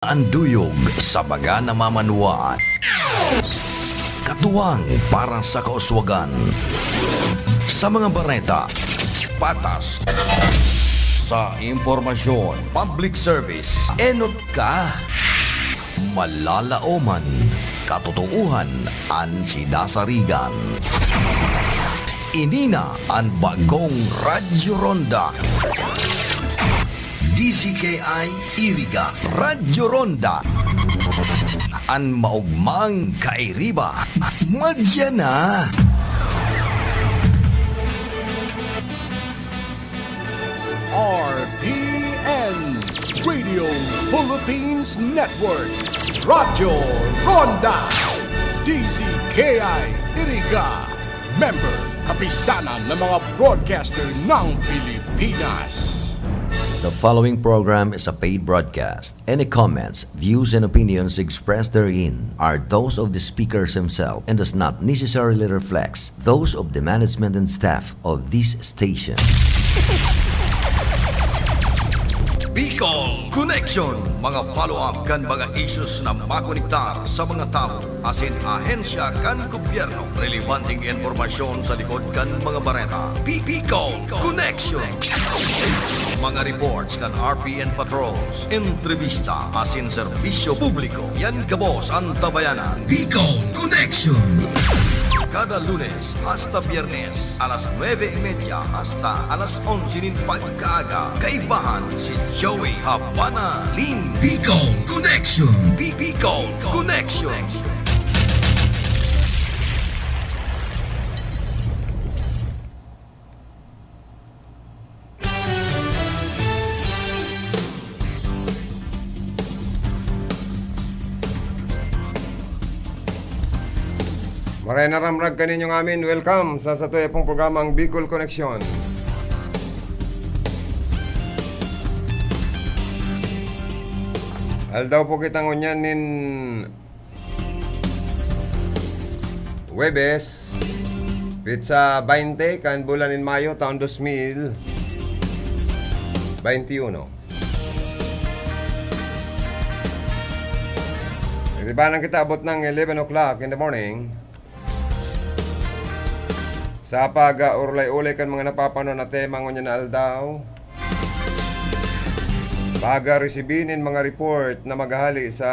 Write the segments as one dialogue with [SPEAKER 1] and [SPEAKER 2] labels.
[SPEAKER 1] Anduyog sa baga na mamanuan. Katuwang para sa kauswagan. Sa mga bareta, patas. Sa impormasyon, public service, enot ka. Malalaoman, katotohanan, ang sinasarigan. Inina ang bagong Radyo Ronda. DCKI Iriga Radyo Ronda. Ang maugmang kairiba. Madya na.
[SPEAKER 2] RPN Radio Philippines Network Radyo Ronda DCKI Iriga Member Kapisanan ng mga broadcaster ng Pilipinas.
[SPEAKER 1] The following program is a paid broadcast. Any comments, views, and opinions expressed therein are those of the speakers himself and does not necessarily reflect those of the management and staff of this station. Bicol Connection, mga follow-up kan mga issues na makonektar sa mga tao asin ahensya kan gobyerno, relevanteng informasyon sa likod kan mga bareta. Bicol Connection, mga reports kan RPN patrols, entrevista asin serbisyo publiko. Yan kabos ang tabayanan. Bicol Connection. Kada Lunes hasta Biyernes, alas 9:30 hasta alas 11 pagkaaga. Kaibahan si Joey Habana Lin. Bicol Connection. Bicol Connection.
[SPEAKER 3] Maray na ramrag kaninyong amin. Welcome sa satuya pong programang Bicol Connection. Aldaw po kitang unyan nin Webes Pizza 20 kan bulan in Mayo taon 2021. Iribanan kita abot ng 11 o'clock in the morning. Sa pag-urlay-ulay kan mga napapano na tema ngunyan na aldaw, pag-resibinin mga report na maghahali sa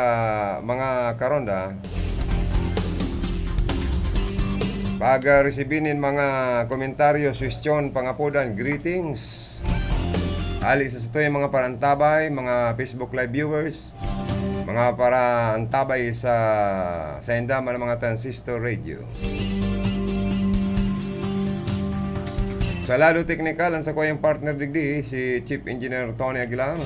[SPEAKER 3] mga karonda, pag-resibinin mga komentaryo, suwestyon, pangapudan, greetings, hali sa satoy mga parantabay, mga Facebook Live viewers, mga parantabay sa indaman ng mga transistor radio. Sa lalo teknikal, ang sa kuyang partner digdi, si Chief Engineer Tony Aguilar.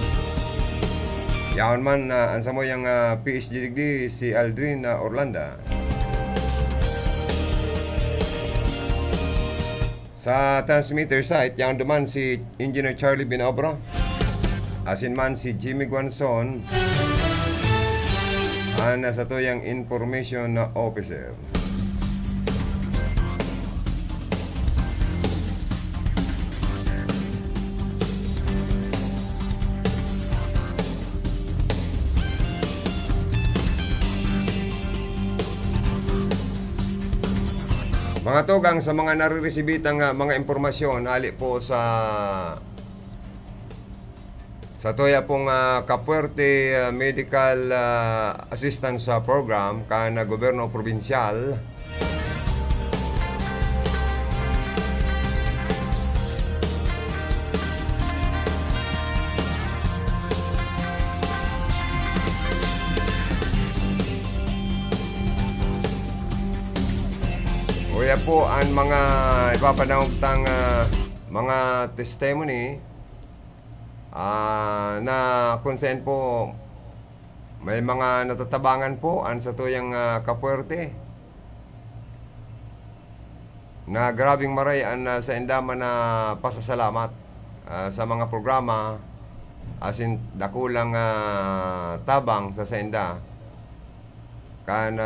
[SPEAKER 3] Yaon man, ang sa mo yung PhD digdi, si Aldrin Orlanda. Sa transmitter site, yaon duman si Engineer Charlie Binobro. Asin man si Jimmy Guanzon. Ang sa to yung information officer. Mga tugang sa mga nare-recibitang mga impormasyon ali po sa toya pong Kapuerte Medical Assistance Program kan gobyerno probinsyal. Kaya po ang mga ipapanahugtang mga testimony na kung saan po may mga natatabangan po ang sa tuyang Kapuerte na grabing maray ang sa indaman na pasasalamat sa mga programa asin dakulang tabang sa inda kan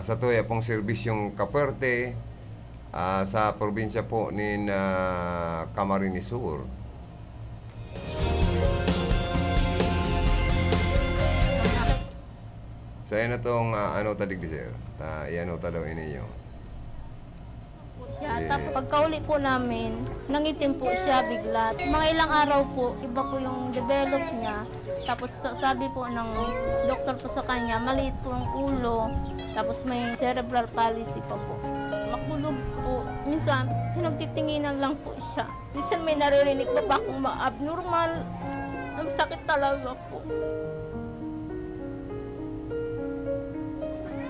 [SPEAKER 3] sa tuya pong serbisyong Kapuerte sa probinsya po ni Camarines Sur. Sa na tong ano tadig di sir. Iano ta daw inyo.
[SPEAKER 4] po siya.
[SPEAKER 3] Yes.
[SPEAKER 4] Tapos pagkauli po namin, nangitim po siya bigla. Mga ilang araw po, iba po yung develop niya. Tapos sabi po ng doktor po sa kanya, maliit po ang ulo. Tapos may cerebral palsy pa po. Makulog po. Minsan, nagtitinginan lang po siya. Minsan may naririnig pa ba akong abnormal. Ang sakit talaga po.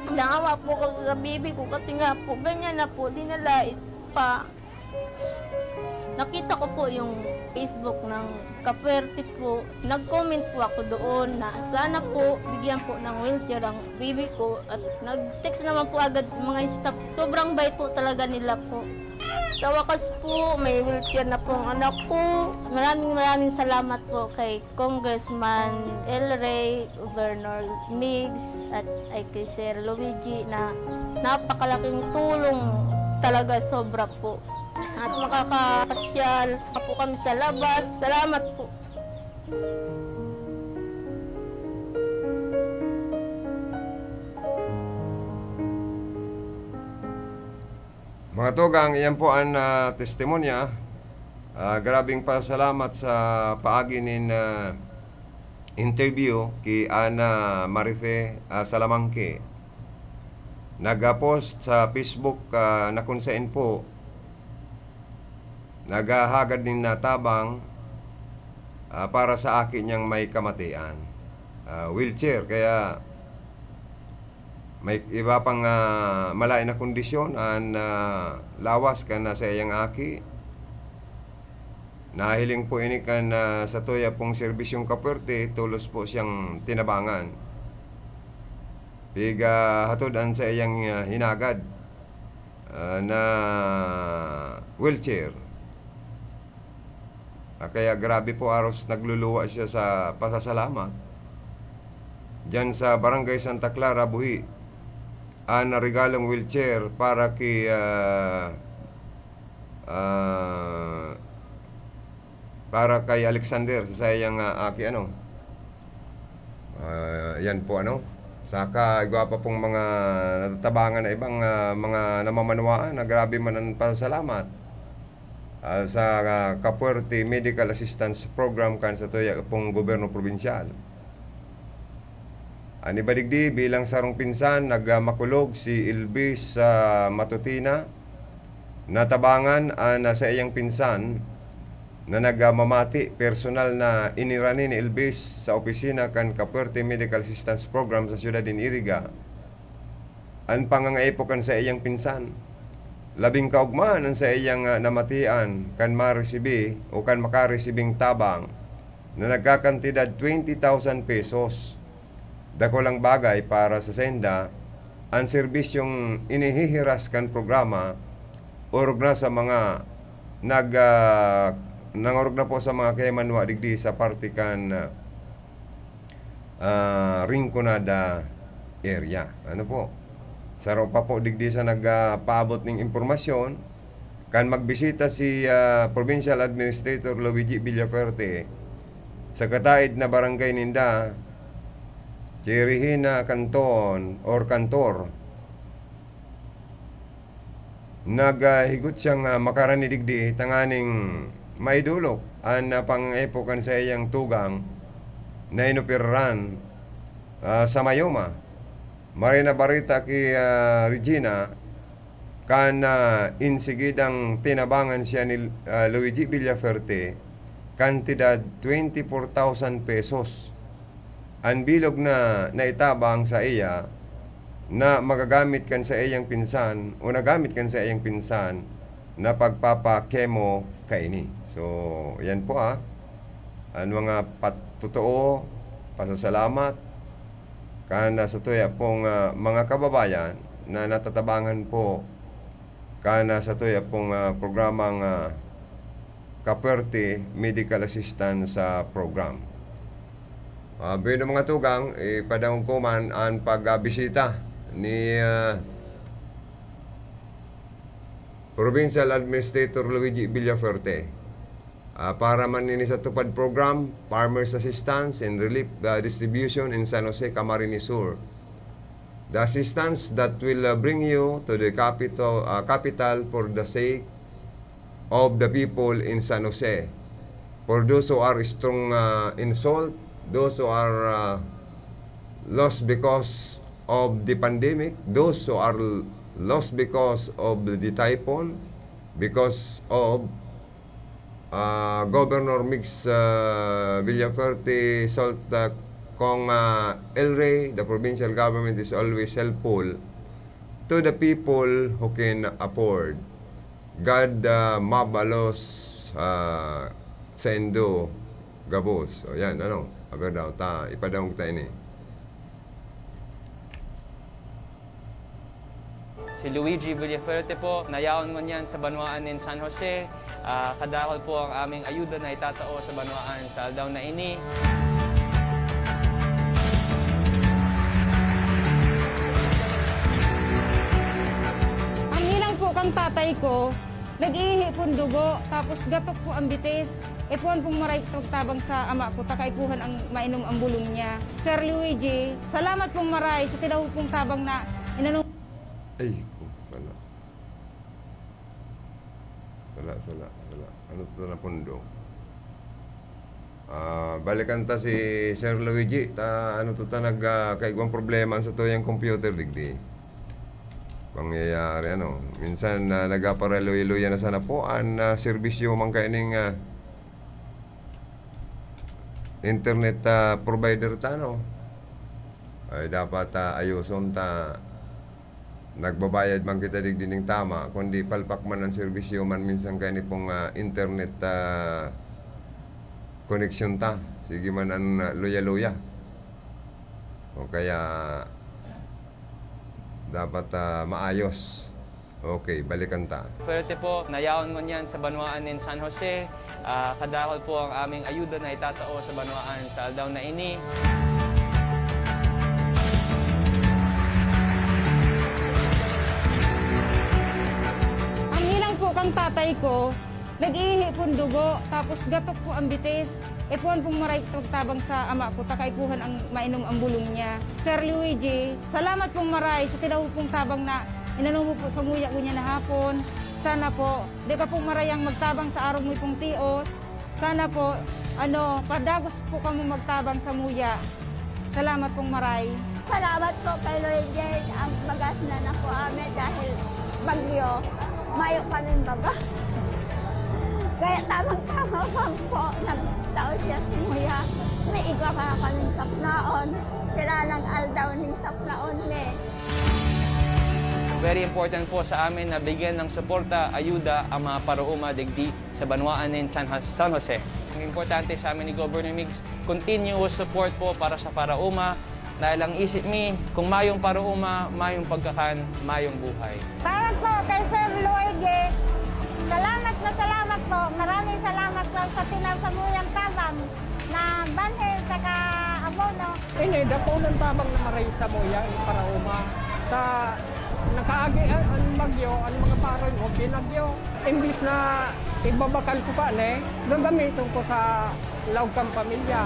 [SPEAKER 4] Naawa po ako sa bibi ko kasi nga po, ganyan na po, dinalait pa. Nakita ko po yung Facebook ng Kapwerte po. Nag-comment po ako doon na sana po bigyan po ng wheelchair ang bibi ko. At nag-text naman po agad sa mga staff. Sobrang bait po talaga nila po. Sa wakas po, may wheelchair na po ang anak ko. Maraming salamat po kay Congressman El Rey, Governor Migs, at kay Sir Luigi na napakalaking tulong talaga, sobra po. At makakapasyal pa po kami sa labas. Salamat po.
[SPEAKER 3] Mga tugang, iyan po ang testimonya. Grabing pasalamat sa paagi nin interview kay Ana Marife Salamangke. Nag-post sa Facebook na kung saan po naghahagad din na tabang para sa akin yung may kamatian. Wheelchair, kaya may iba pang malain na kondisyon an lawas ka na sa iyang aki. Nahiling po ini kan sa tuya pong serbisyong Kapwerte, tulos po siyang tinabangan. Biga hatudan sa iyang hinagad na wheelchair. Kaya grabe po aros nagluluwa siya sa pasasalamat. Diyan sa Barangay Santa Clara, Buhi, na regalong wheelchair para kay Alexander sa iyang aki yan po saka igwa pa pong mga natatabangan na ibang mga namamanawaan na grabe man ang pasalamat sa Kapwerte Medical Assistance Program kan sa tuya pong gobyerno probinsyal. Ani badigdi bilang sarong pinsan nagmakulog si Ilbis sa Matutina, natabangan sa iyang pinsan na nagmamati personal na inirani ni Ilbis sa opisina kan Kapwerte Medical Assistance Program sa siyudad din Iriga. Ang pangangaipokan sa iyang pinsan, labing kaugmaan ang sa iyang namatian kan maresibi o kan makaresibing tabang na nagkakantidad 20,000 pesos. Dako lang bagay para sa senda ang serbisyong inihihiras kan programa urog na sa mga nangurog na po sa mga kayamanwa digdi sa parte kan Rinconada area. Ano po? Saro pa po digdi sa nagpaabot ng impormasyon kan magbisita si Provincial Administrator Luigi Villaferte sa kataid na barangay ninda Chirihina Canton or Kantor. Naghigot siyang makarani digdi tanganing maidulok ang pang-epokan sa iyang tugang na inupiran sa Mayoma. Marina barita kay Regina kan insigidang tinabangan siya ni Luigi Villaferte kantidad 24,000 pesos. Ang bilog na naitabang sa iya na magagamit kan sa iyang pinsan o nagamit kan sa iyang pinsan na pagpapakemo kaini. So, yan po ang mga patutoo, pasasalamat kana sa tuya pong mga kababayan na natatabangan po kana sa tuya pong programang Kapwerte Medical Assistance Program. Bilang mga tugang, padang kuman ang pagbisita ni Provincial Administrator Luigi Villaferte para manini sa tupad program Farmers Assistance and Relief Distribution in San Jose, Camarines Sur. the assistance that will bring you to the capital for the sake of the people in San Jose. For those who are strong in salt, those who are lost because of the pandemic, those who are lost because of the typhoon, because of Governor Mix Villaferte Salt Kong El Rey, the provincial government is always helpful to the people who can afford. God mabalos sa Indo Gabos. O yan, ano? Aber daw ta, ipadawang kita ini.
[SPEAKER 5] Si Luigi Villaferte po, nayaon mo niyan sa Banwaan in San Jose. Kadakol po ang aming ayuda na itatao sa Banwaan sa aldaw na ini.
[SPEAKER 6] Ang ilang po kang tatay ko, nag-ihi pong dugo, tapos gatok po ang bitis. Ipuan pong maray tabang sa ama ko, takaipuhan ang mainom ang bulong niya. Sir Luigi, salamat pong maray sa tinaw pong tabang na inanong.
[SPEAKER 3] Ay, sala. Sala. Ano to na pundo? Balikan ta si Sir Luigi, ano to ta kaigwang problema sa to yung computer digdi. Pangyayari ano, minsan nagapareluya na sana po ang serbisyo man kaining internet provider ta no. Ay dapat ayuson ta nagbabayad man kita digdining tama kundi palpak man ang serbisyo man minsan kani pong internet connection ta sige man ang luya-luya o kaya dapat maayos. Okay, balikan ta.
[SPEAKER 5] Swerte po, nayaon mo niyan sa Banwaan in San Jose. Kadakol po ang aming ayuda na itatao sa Banwaan sa aldaw na ini.
[SPEAKER 6] Ang ilang po kang tatay ko, nag-ihi pong dugo, tapos gatok po ang bitis. Ipuan pong maray tabang sa ama ko, takaipuhan ang mainom ang bulong niya. Sir Luigi, salamat pong maray sa tinaw pong tabang na inanong mo po sa muya ko niya na hapon. Sana po, di ka pong marayang magtabang sa araw mo pong tios. Sana po, padagos po kamo magtabang sa muya. Salamat pong maray.
[SPEAKER 7] Salamat po kay Luigi. Ang bagas na naku amin dahil bagyo. Mayo kaming baga. Kaya tamang-tama lang po. Nagtao siya si Muya. May igwa ka kaming saplaon. Sila ng aldaw ng saplaon ni.
[SPEAKER 5] Very important po sa amin na bigyan ng suporta, ayuda ang mga paruuma digdi sa Banwaan in San Jose. Ang importante sa amin ni Governor Migs, continuous support po para sa parauma. Dahil ang isip mi, kung mayong paruuma, mayong pagkakan, mayong buhay.
[SPEAKER 7] Para po kay Sir Luigi, salamat po. Maraming salamat po sa tinasamuyang tabang na banhin sa ka-abono.
[SPEAKER 8] Ini, dako ng tabang na maray sa moya, para uma sa nakaagi ang bagyo, ang mga paroy mo, binagyo. Imbis na ibabakal ko pa, gagamitin ko sa lawgang pamilya.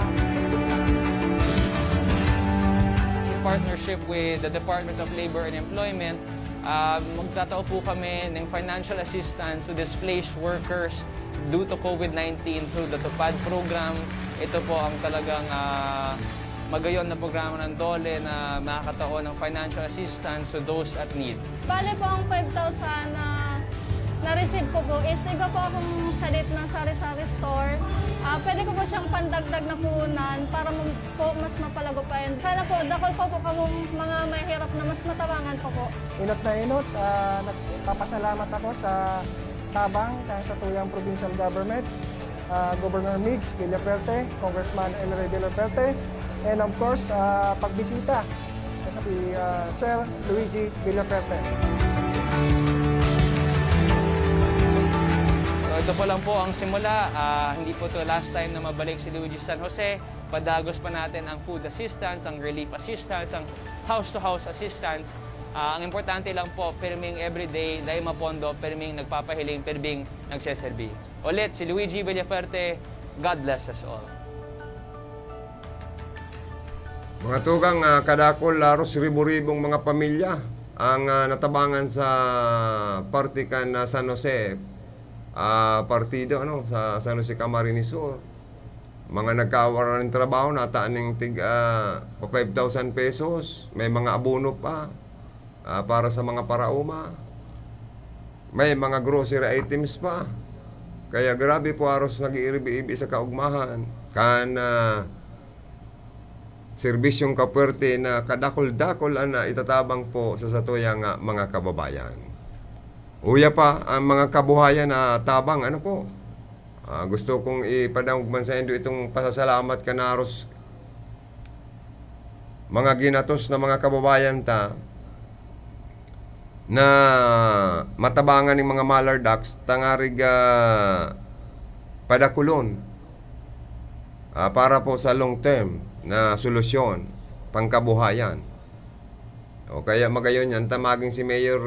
[SPEAKER 5] In partnership with the Department of Labor and Employment, magtatao po kami ng financial assistance to displaced workers due to COVID-19 through the TUPAD program. Ito po ang talagang magayon na programa ng DOLE na makakataon ng financial assistance to those at need.
[SPEAKER 6] Bale po ang 5,000 na na-receive ko po is iga po akong salit ng sari-sari store. Pwede ko po siyang pandagdag na puhunan para po mas mapalago pa yun. Sana po, dakol po kamong mga mahirap na mas matabangan po.
[SPEAKER 8] Inot na inot, nagpapasalamat ako sa tabang sa tuyang provincial government, Governor Migs Villaferte, Congressman El Rey Villaferte, and of course, pagbisita si Sir Luigi Villaferte.
[SPEAKER 5] So ito po lang po ang simula. Hindi po ito last time na mabalik si Luigi San Jose. Padagos pa natin ang food assistance, ang relief assistance, ang house-to-house assistance. Ang importante lang po, pirming everyday, dahil mapondo, pirming nagpapahiling, pirming nagseserbi. Ulit, si Luigi Villaferte, God bless us all.
[SPEAKER 3] Mga tugang, kadakol, laros, ribu-ribong mga pamilya ang natabangan sa partikan na San Jose, partido sa San Jose Camarines Sur. Mga nagkawaran ng trabaho, nataan ng 5,000 pesos. May mga abono pa para sa mga parauma. May mga grocery items pa. Kaya grabe po aros nag-iibi-ibi sa kaugmahan. Serbisyong kapuerte na kadakol-dakol na itatabang po sa satuyang mga kababayan. Uya pa ang mga kabuhayan na tabang, gusto kong ipadangog sa inyo itong pasasalamat kanaros mga ginatos na mga kababayan na matabangan ng mga malardax tangarig padakulon para po sa long term na solusyon pangkabuhayan. O kaya magayon yan, tamaging si Mayor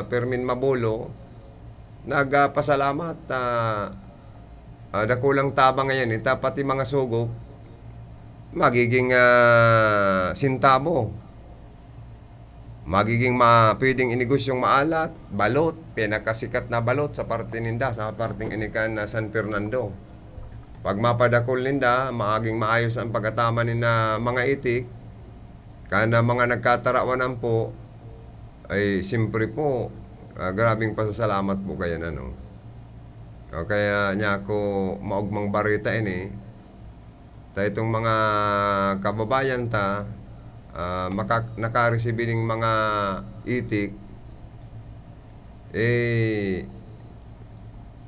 [SPEAKER 3] Fermin Mabolo nagpasalamat dakulang tabang ngayon, pati mga sugok magiging sintabo, magiging pwedeng inigosyong maalat, balot, pinakasikat na balot sa parte ninda, sa parteng inikan na San Fernando. Pag mapadakol ninda, maaging maayos ang pagkatama nina mga itik, kana mga nagkatarawanan po, ay simpre po, grabing pasasalamat po kayo kaya niya ako maugmang barita itong mga kababayan nakareceive ng mga itik,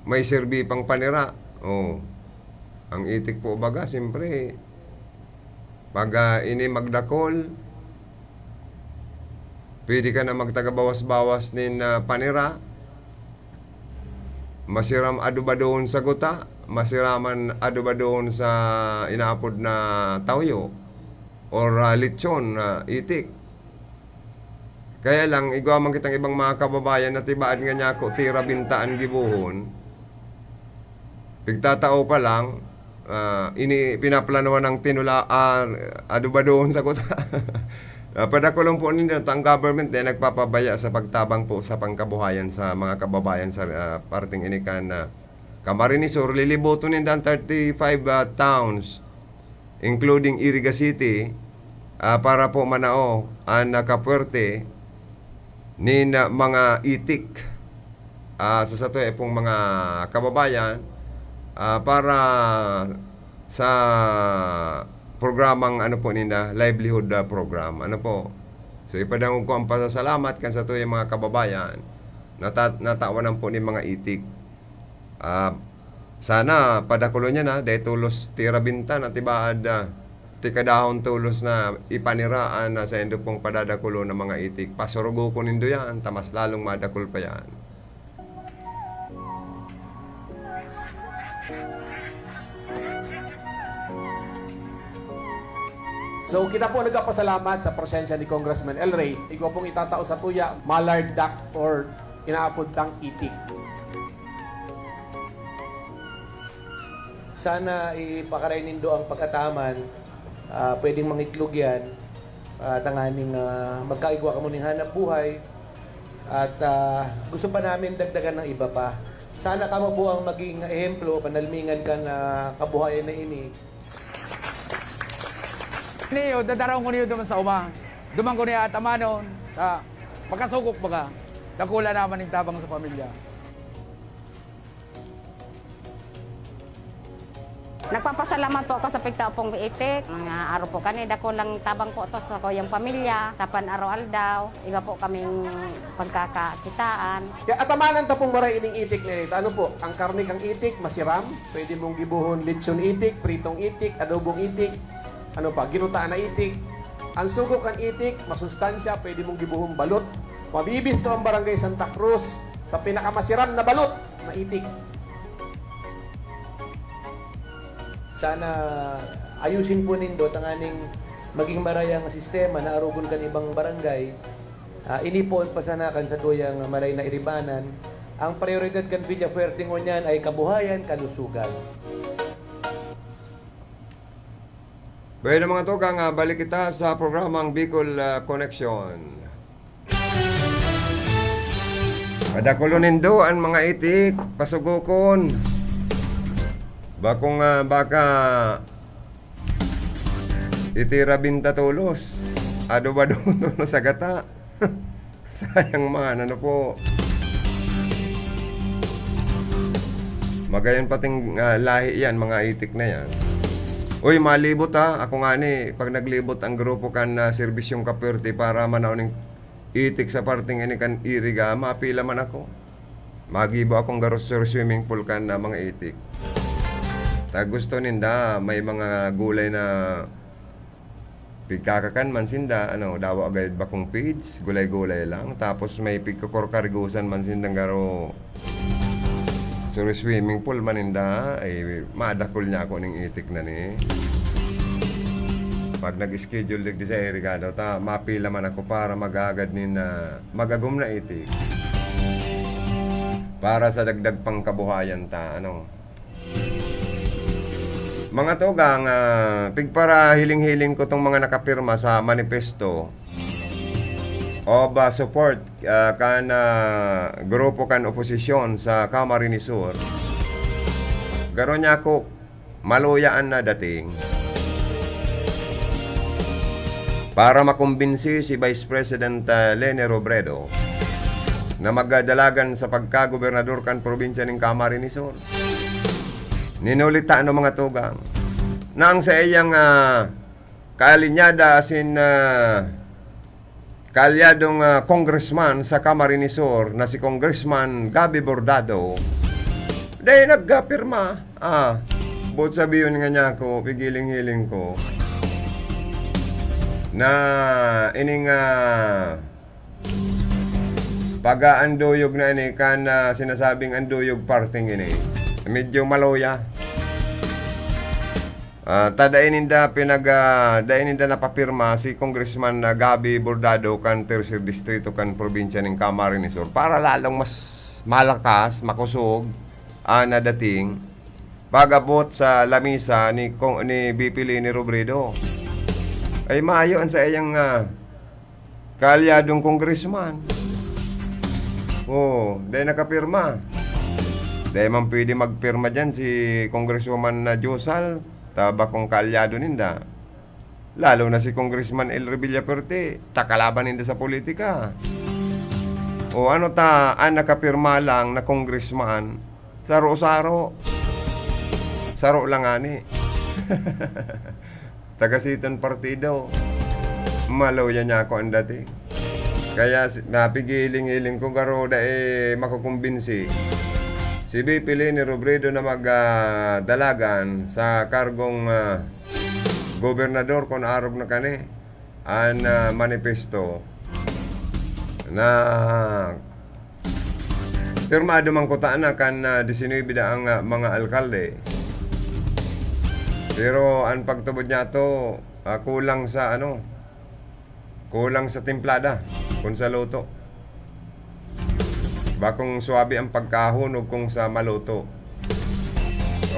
[SPEAKER 3] may serbi pang panira. Ang itik po baga, siyempre, pag ini magdakol, pwede ka na magtagabawas-bawas nin panira, masiram aduba doon sa guta, masiraman aduba doon sa inaapod na tawyo, or lechon na itik. Kaya lang, igwamang kitang ibang mga kababayan na tibaan nga niya ako, tira bintaan gibuhon, pigtatao pa lang, pinaplanuan ng tinulaan aduba doon sa kuta. Padakulong po ninyo ang government nagpapabaya sa pagtabang po sa pangkabuhayan sa mga kababayan sa parting inikan na Camarines Sur. Liliboto nindan 35 towns including Iriga City para po manao ang kapuerte ni mga itik sa satoy pong mga kababayan para sa programang livelihood program. So ipadangog ko ang pasasalamat kan sa tuyong mga kababayan natawan po ni mga itik. Sana padakulo niya na dahil tulos tira bintan at ibaad tikadahon tulos na ipaniraan sa endo pong padadakulo ng mga itik. Pasurugo ko nindo yan, tamas lalong madakul pa yan.
[SPEAKER 9] So kita po nagpasalamat sa presensya ni Congressman El Rey. Ikaw pong itatao sa tuya, mallard duck or inaapod tang itik.
[SPEAKER 10] Sana ipakaray nindo ang pagkataman, pwedeng mangitlog yan, tanganing magkaigwa ka mo ng hanap buhay, at gusto pa namin dagdagan ng iba pa. Sana ka mo po ang maging ehemplo, panalmingan ka na kabuhayan na ini.
[SPEAKER 11] Niyo, dadarong ko niyo duman sa uma. Duman ko niya atamanon, pagkasugok baga, dakula naman yung tabang sa pamilya.
[SPEAKER 12] Nagpapasalamat po ako sa pagtaupong itik. Mga araw po kani, dako lang tabang po to sa kuyang pamilya. Tapan araw-aldaw, iba po kaming pagkakakitaan.
[SPEAKER 9] Kaya atamanan ta pong maray ining itik nito. Ano po, ang karne kang itik, masiram. Pwede mong gibuhon lechon itik, pritong itik, adobong itik. Ano pa, ginutaan na itik. Ang sugok ang itik, masustansya, pwede mong gibuhong balot. Mabibis to ang barangay Santa Cruz sa pinakamasiram na balot na itik.
[SPEAKER 10] Sana ayusin po nindo tanganing maging marayang sistema na arugon kan ibang barangay. Inipoon pasanakan sa tuyang maray na iribanan. Ang prioridad kan Villafuerte ngunyan ay kabuhayan, kalusugan.
[SPEAKER 3] Pwede mga tugang, balik kita sa programang Bicol Connection. Padakulunin do ang mga itik, pasugukon. Bakong baka itira binta tulos. Ado ba doon sa gata? Sayang man, ano po. Magayon pating lahi yan, mga itik na yan. Uy, malibot ako nga ni, pag naglibot ang grupo kan serbisyong kapwerte para manauning itik sa parting ini kan iriga, mapila man ako. Magibo akong garos sa swimming pool kan na mga itik. Ta gusto ninda, may mga gulay na pigkakakan man sinda, dawa agad bakong page, gulay-gulay lang. Tapos may pigkakorkarigusan man sindang garo sur swimming pool maninda, ay madakol niya ako ng itik na ni. Pag nag-schedule di sa irigado, mapila man ako para magagad magagum na itik. Para sa dagdag pang kabuhayan Mga tugang, pigpara hiling-hiling ko tong mga nakapirma sa manifesto of support kan grupo kan oposisyon sa Camarines Sur. Garo niya ako maluyaan na dating para makumbinsi si Vice President Leni Robredo na magdalagan sa pagka-gobernador kan probinsya ng Camarines Sur. Ninulita mga tugang nang sa iyang kalinyada kalyadong congressman sa Camarines Sur na si Congressman Gabi Bordado, dahil nagpirma. But sabihin nga niya ako, pigiling-hiling ko, na ining pag-aanduyog na ini, kan sinasabing anduyog parting ini, medyo maloya. Dain ninda napapirma si Congressman Gabi Bordado kan Tercer Distrito kan probinsya ng Camarines Sur para lalong mas malakas, makusog na dating pag-abot sa lamisa ni BP Leni Robredo. Ay maayo ang sa iyang kalyadong congressman. Dahil nakapirma. Dahil man pwede magpirma dyan si Congresswoman Josal, tabakong kalyado ninda. Lalo na si Congressman El Revillaperte, takalaban ninda sa politika. Ang nakapirma lang na congressman, saro-saro. Saro lang ani. Tagasitan partido. Maloya niya ako ang dati. Kaya napigiling-iling ko garo makukumbinsi si BP Leni Robredo na magdalagan sa kargong gobernador kung arog na kani ang manifesto na pirmado man kutaan na kan 19 ang mga alkalde. Pero ang pagtubod niya to kulang sa timplada kung sa luto. Bakong suwabe ang pagkahunog kung sa maluto.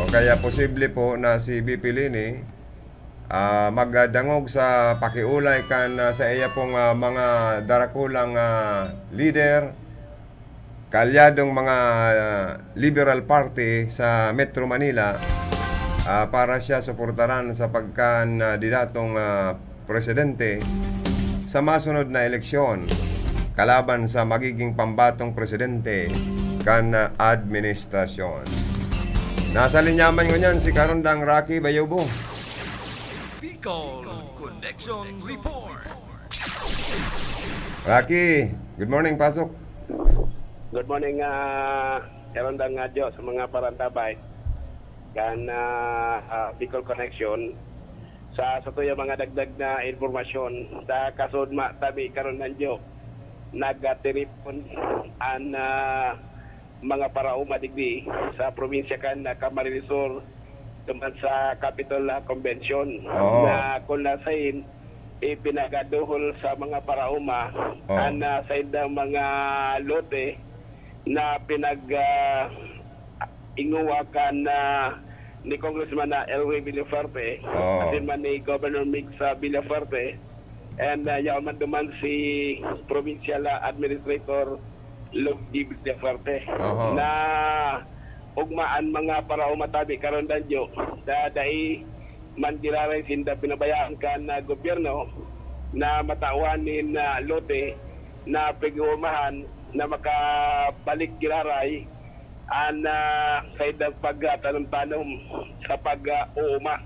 [SPEAKER 3] Kaya posible po na si BP Leni magdangog sa pakiulay kan sa iya pong mga darakulang leader, kalyadong mga Liberal Party sa Metro Manila para siya suportaran sa pagkandidatong presidente sa masunod na eleksyon kalaban sa magiging pambatong presidente kan administrasyon. Nasa linyaman ko niyan si Karondang Rocky Bayubo.
[SPEAKER 1] Bicol Connection Report.
[SPEAKER 3] Rocky, good morning, pasok.
[SPEAKER 13] Good morning, Karondang Jo sa mga parantabay kan Bicol Connection. Sa tuyo mga dagdag na informasyon sa kasudma tabi karon nanjo nagatiripon ang mga parauma digdi sa probinsya kan Camarines Sur tuman sa Capitol Convention na kung nasain ipinagaduhol sa mga parauma ang sa indang mga lote na inguwakan na ni Congressman na Elway Villaferte,
[SPEAKER 3] Oo.
[SPEAKER 13] asin man ni Governor Mix Villaferte, and yaon man duman si Provincial Administrator Luigi Villaferte
[SPEAKER 3] Oo.
[SPEAKER 13] na ugmaan mga para umatabi karon danyo dai man giraray sinda pinabayaan kan na gobyerno na matauhanin na lote na pag-uumahan na makabalik giraray ang sa idang pagtanom-tanom sa pag-uuma.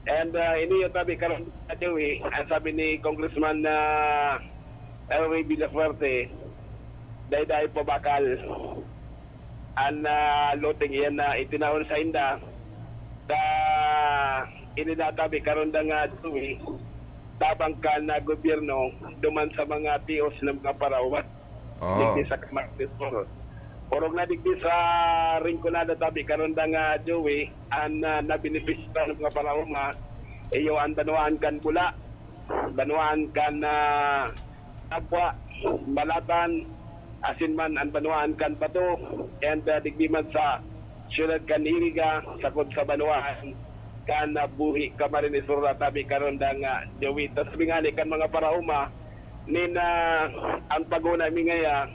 [SPEAKER 13] And iniyo tabi karon Joey, ang sabi ni Congressman Elway Villaferte, day-day po bakal ang loting iyan na itinahon sa inda sa ininatabi karon nga Joey, tabang ka na gobyerno duman sa mga tios ng mga parawan. Digdi sa Camarines. Orog na digdi sa Rinconada tabi karon nga Joey ang nabinifisita ng mga parauma iyo ang banuan kan bula, banuan kan Abwa, Balatan, asin man ang banuan kan Bato, and digdi man sa syudad kan Iriga sakod sa banuan kan buhi Camarines Sur tabi karon nga Joey. Tas bingali kan mga parauma nina ang paguna mi ngaya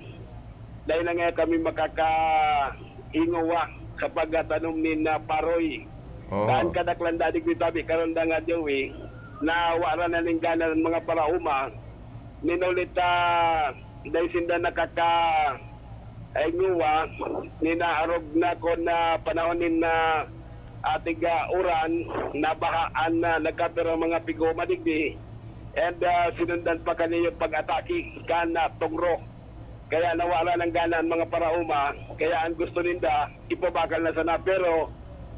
[SPEAKER 13] dahil na nga kami makakahingawa sa pagtanom ni na paroy. Daan kadaklan dadig bitabi karon nga Joey na wala na ning gana ng mga parauma ninulita dahil sinda nakakahingawa ninaarog na ko na panahonin na atiga uran na bahaan na nagkapira mga pigoma digdi and sinundan pa kaniyo pag-atake kana tungro. Kaya nawala ng gana ang mga parauma, kaya ang gusto ninda, ipabakal na sana. Pero,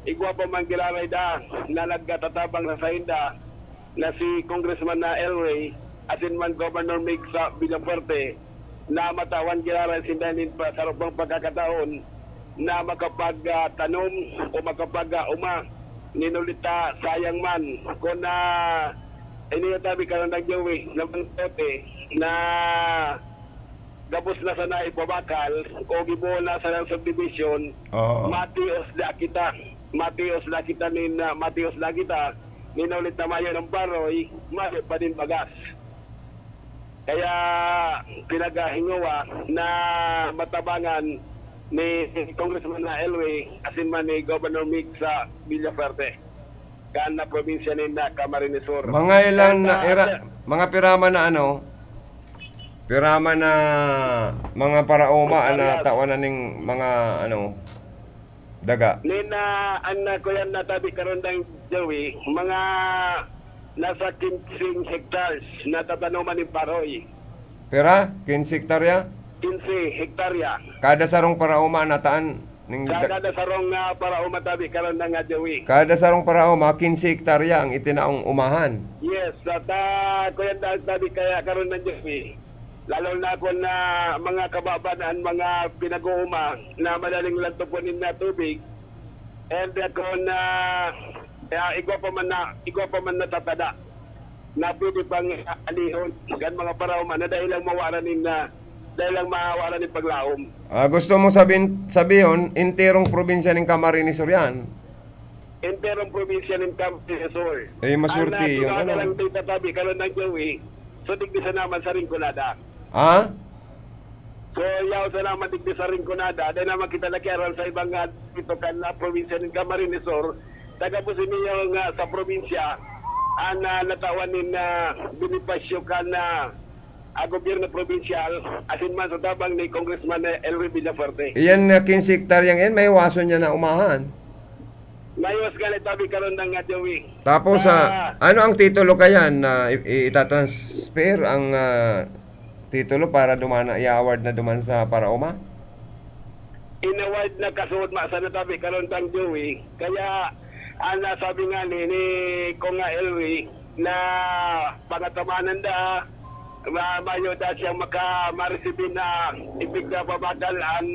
[SPEAKER 13] igwa pa man gilaray da, na nagkatatabang na sa hinda, na si Congressman na Elway, asin man Governor Mig sa Villaferte, na matawan gilaray sindanin pa sa rupang pagkakataon, na makapag-tanom o makapag-uma, ninulita sayang man, kung na, iniyatabi ka ng Joey, na na gabos na sana ipabakal o gibuo na sa subdivision. Matios na kita ninaulit na mayo ng baroy, mayo pa din bagas. Kaya pinagahingawa na matabangan ni Congressman na Elway asin man ni Governor Mig sa Villaferte kan na probinsya ni na Camarines Sur.
[SPEAKER 3] Mga ilan na mga pirama na pirama na mga parauma na tawanan ning mga daga.
[SPEAKER 13] Nina anak ko yan natabi karon ng Joey, mga nasa 15 hectares na tatanoman ni paroy.
[SPEAKER 3] Pera? 15 hektarya?
[SPEAKER 13] 15 hektarya.
[SPEAKER 3] Kada sarong parauma nataan ning
[SPEAKER 13] Kada sarong parauma tabi karon ng Joey.
[SPEAKER 3] Kada sarong parauma 15 hektarya ang itinaong umahan.
[SPEAKER 13] Yes, ko yan tabi kaya karon ng Joey. Lalo na ako na mga kababanan, mga pinag-uuma na madaling lantupunin na tubig. And ako na igwa pa man natatada na pwede pang alihon gan mga parauma na dahil lang mawaranin paglaom.
[SPEAKER 3] Gusto mo sabihin enterong probinsya ng Camarines Sur yan?
[SPEAKER 13] Enterong probinsya ng Camarines Sur.
[SPEAKER 3] Masurti yun.
[SPEAKER 13] Ano lang tatabi karon ng Joey. So digdi sa naman sa Rinconada. So yaw sa naman digdi sa Rinconada, dahil naman kita laki aral sa ibang ito kan na probinsya ng Camarines Sur, tagapusin niyo nga sa probinsya, ang natawanin na binipasyo ka na gobyerno provinsyal, asin man sa tabang ni Congressman Elway Villaferte.
[SPEAKER 3] Iyan na 15 hektaryang yan, may waso niya na umahan.
[SPEAKER 13] Mayos ka na tabi karon ng Joey.
[SPEAKER 3] Tapos, ano ang titulo kayan na itatransfer ang titulo para dumana, i-award na duman sa parauma?
[SPEAKER 13] In-award na kasuot sa natabi karon ng Joey. Kaya, sabi nga ni Konga Elway na pangatamanan da, mayo da siyang maresibin na ibig na babadal ang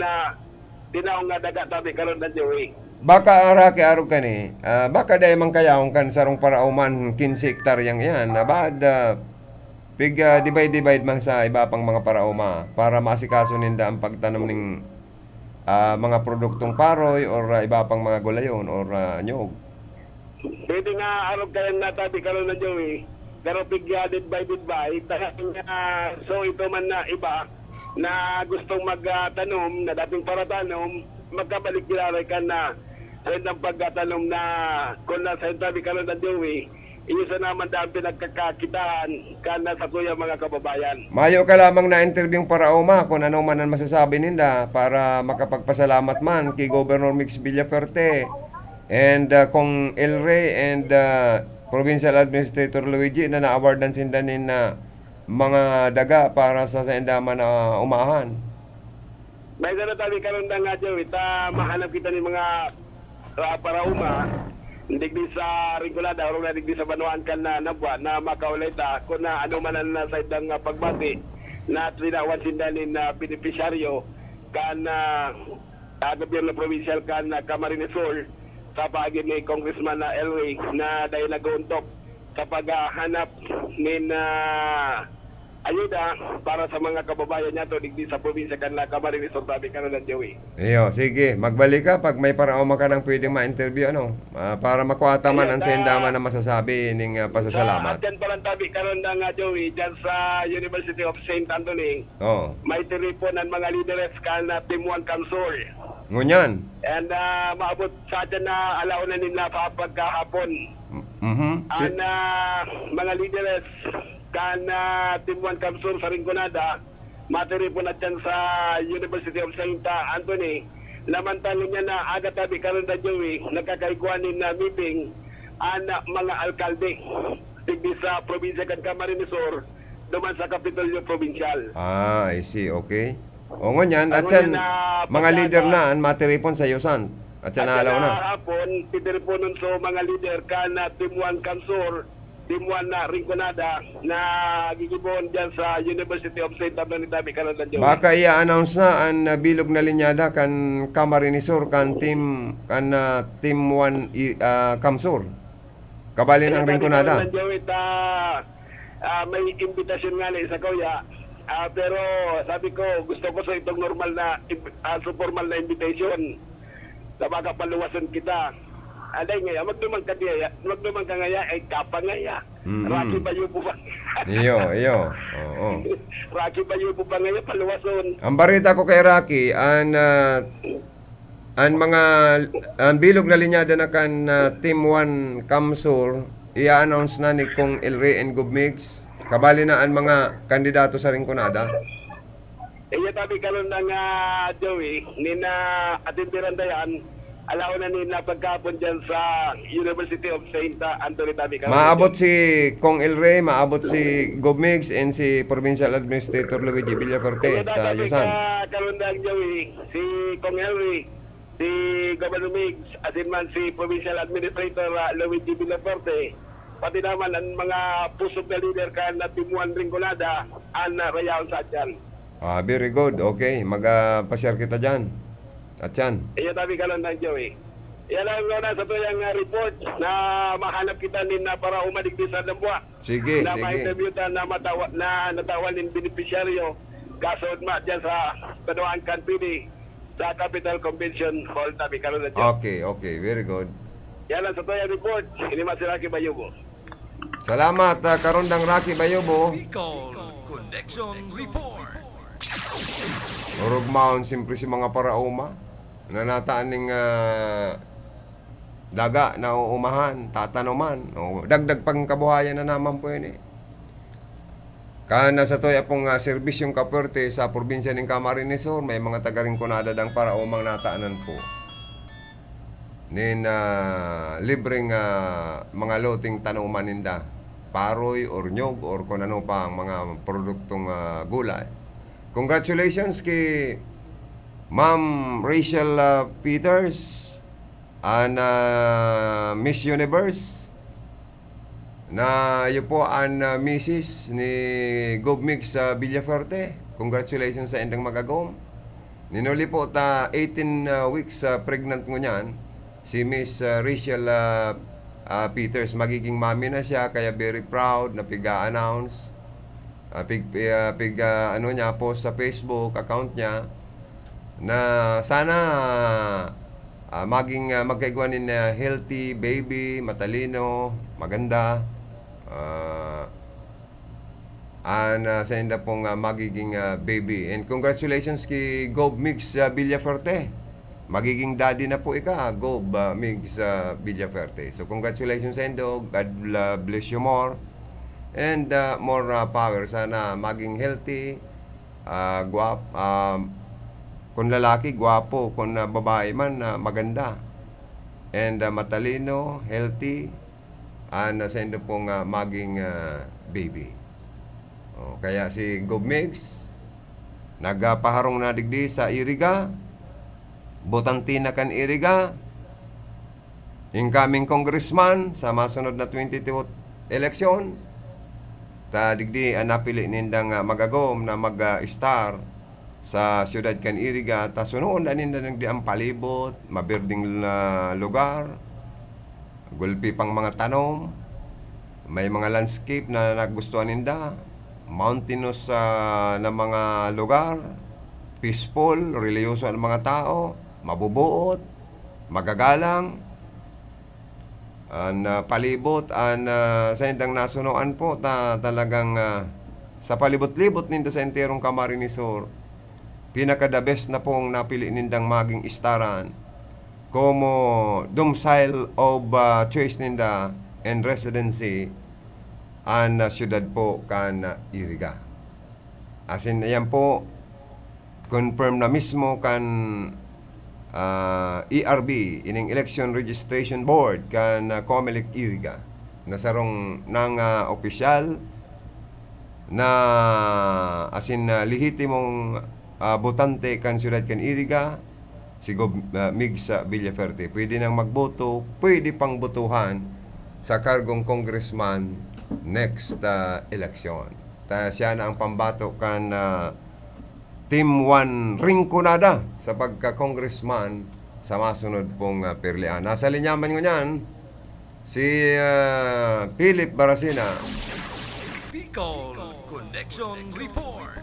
[SPEAKER 13] tinaong nga daga tabi karon ng Joey.
[SPEAKER 3] Baka arake arog ka ni, baka dahil mang kayahong kan sarong parauman 15 hektaryang yan, divide man sa iba pang mga parauma para masikaso ninda ang pagtanom ng mga produktong paroy or iba pang mga gulayon or nyog.
[SPEAKER 13] Pwede nga arog kayo na tabi karon na Joey. Pero bigya did by. So ito man na iba na gustong magtanom na dating para tanom, magkabalik kilala ka na sa ng pagtanom na kung nasa tabi karon na Joey. Isa naman dahil pinagkakakitaan ka na sa kuya mga kababayan.
[SPEAKER 3] Mayo ka lamang na interview para uma kung ano man ang masasabi nila para makapagpasalamat man kay Governor Mix Villaferte and kung El Rey and Provincial Administrator Luigi na na-awardan sindanin na mga daga para sa indaman na umahan.
[SPEAKER 13] May gano'n tabi karon na nga Joey, mahanap kita ni mga para uma. Digdi sa Rincolada, orong na digdi sa Banuan kan na nabwa na makaulay ta kung na ano man ang nasa idang pagbati na trinawan sindanin na beneficiaryo kan na gobyerno provincial kan na Camarines Sur sa paagi ni Congressman na Elway na dahil nag-uuntok sa paghahanap ni ayuda para sa mga kababayan niya to digdi sa probinsya kan na Camarines Sur tabi ka na Joey.
[SPEAKER 3] Iyo, sige, magbalik ka pag may paraoma ka nang pwedeng ma-interview para makuha man ang sendaman na masasabi ning pasasalamat.
[SPEAKER 13] Sa dyan palang tabi karon na nga Joey, dyan sa University of St. Anthony, may telefon ng mga leaders kan na Team 1 Council.
[SPEAKER 3] Ngunyan.
[SPEAKER 13] And maabot sa dyan na alaw na nila sa pagkahapon. Ang mga leaders kan Team 1 Council sa Rinconada, materipon na dyan sa University of St. Anthony. Lamantalo niya na aga tabi karon na Joey, nagkakaiguanin na meeting ang mga alkalde digdi sa probinsya kan Camarines Sur duman sa Kapitolyo Provincial.
[SPEAKER 3] I see, okay. O ngunyan, at yan, mga leader na ang materipon sa Yusan. At yan alaw na.
[SPEAKER 13] At hapon, titiriponon so mga leader kan Team 1 Council, Team 1 na Rinconada na gigibon dyan sa University of St. Anthony tabi karon na Joey.
[SPEAKER 3] Baka i-announce na ang bilog na linyada kan Camarines Sur kan Team 1 Camsur. Kabalin ang Rinconada.
[SPEAKER 13] May invitation nga sa kuya. Pero sabi ko, gusto ko sa itong normal na formal na invitation na baka paluwasan kita. Aday ngaya, magdumang ka ngaya, ay kapangaya. Raki ba yung po ba?
[SPEAKER 3] Iyo.
[SPEAKER 13] Raki ba yung po ba ngaya, paluwason?
[SPEAKER 3] Ang barita ko kay Rocky, ang bilog na linyada na kan Team 1 Camsur, i-announce na ni Kong El Rey and Gubmix. Kabali na ang mga kandidato sa Rinconada.
[SPEAKER 13] Iya tabi karon na nga Joey, nina atindiran dayan, alaw na nila pagkapon dyan sa University of St. Anthony tabi karon.
[SPEAKER 3] Maabot si Kong El Rey, maabot si Gubmix, and si Provincial Administrator Luigi Villaferte sa Yusan.
[SPEAKER 13] Karon na Joey, si Kong El Rey, si Governor Migs, asin man si Provincial Administrator Luigi Villaferte, pati naman ang mga pusok na leader kan na Team 1 Rinconada ang rayaon sa dyan.
[SPEAKER 3] Very good. Okay, mag-pasyar kita dyan. At yan.
[SPEAKER 13] Iya tabi ka lang ng Joey. Yan lang na sa tuyang report na mahanap kita din na para umadigdi sa Lambua.
[SPEAKER 3] Sige.
[SPEAKER 13] Ma-interview ta na natawan ng beneficiaryo kasod ma dyan sa Banuan Canpini sa Capital Convention Hall tabi ka lang ng Joey.
[SPEAKER 3] Okay. Very good.
[SPEAKER 13] Yan lang sa tuyang report. Ini Masiraki Bayubo.
[SPEAKER 3] Salamat, Karondang Rocky Bayobo.
[SPEAKER 1] Bicol Connection Report.
[SPEAKER 3] Urugmaon siyempre si mga parauma na nataan ng daga na uumahan, tatanuman. Dagdag pang kabuhayan na naman po yun Kana sa to'y apong serbisyong kapwerte sa probinsya ng Camarines Sur, may mga taga-Rinconada dang paraumang nataanan po. Nin libreng mga loting tanuman ninda, paroy or nyog or kung ano pa ang mga produktong gulay. Congratulations kay Ma'am Rachel Peters and Miss Universe na yun po ang Mrs. ni Gubmix Villaferte. Congratulations sa endang magagom. Ninuli po 18 weeks pregnant ngunyan si Miss Rachel Peters. Magiging mami na siya, kaya very proud na piga-announce. Ano niya, post sa Facebook account niya na sana maging magkaigwanin na healthy baby, matalino, maganda. Sa inda pong magiging baby. And congratulations kay Gob Mix Villafuerte. Magiging daddy na po ika, Gob Mix Villafuerte. So congratulations sa indo. God bless you more. And more power. Sana maging healthy, kung lalaki, gwapo. Kung babae man, maganda. And matalino, healthy. Sa indo pong maging baby. Kaya si Gob Mix nagpaharong na digdi sa Iriga, botante na kan Iriga, incoming congressman sa masunod na 22 eleksyon, ta digdi napili nindang magagom na mag-star sa siyudad kan Iriga, ta sunoon na nindang di ang palibot, mabirding lugar, gulpi pang mga tanom, may mga landscape na nagustuhan ninda, mountainous na mga lugar, peaceful, religyoso ang mga tao, mabubuot, magagalang, palibot, sa indang nasunoan po, talagang sa palibot-libot ninda sa enterong Camarines Sur, pinaka-the best na pong napili nindang maging istaran, como domicile of choice ninda and residency, siyudad po kan Iriga. As in, ayan po, confirm na mismo kan ERB, ining Election Registration Board, kan Comelec Iriga. Nasarong ng opisyal na as in lehitimong botante kan siyudad kan Iriga, si Gob Mix Villafuerte. Pwede nang magboto, pwede pang botohan sa kargong congressman next election. Siya na ang pambato kan Team 1 Rinconada sa pagka-congressman sa masunod pong perlian. Nasa linyaman ko niyan si Philip Barasina.
[SPEAKER 1] Bicol Connection Report.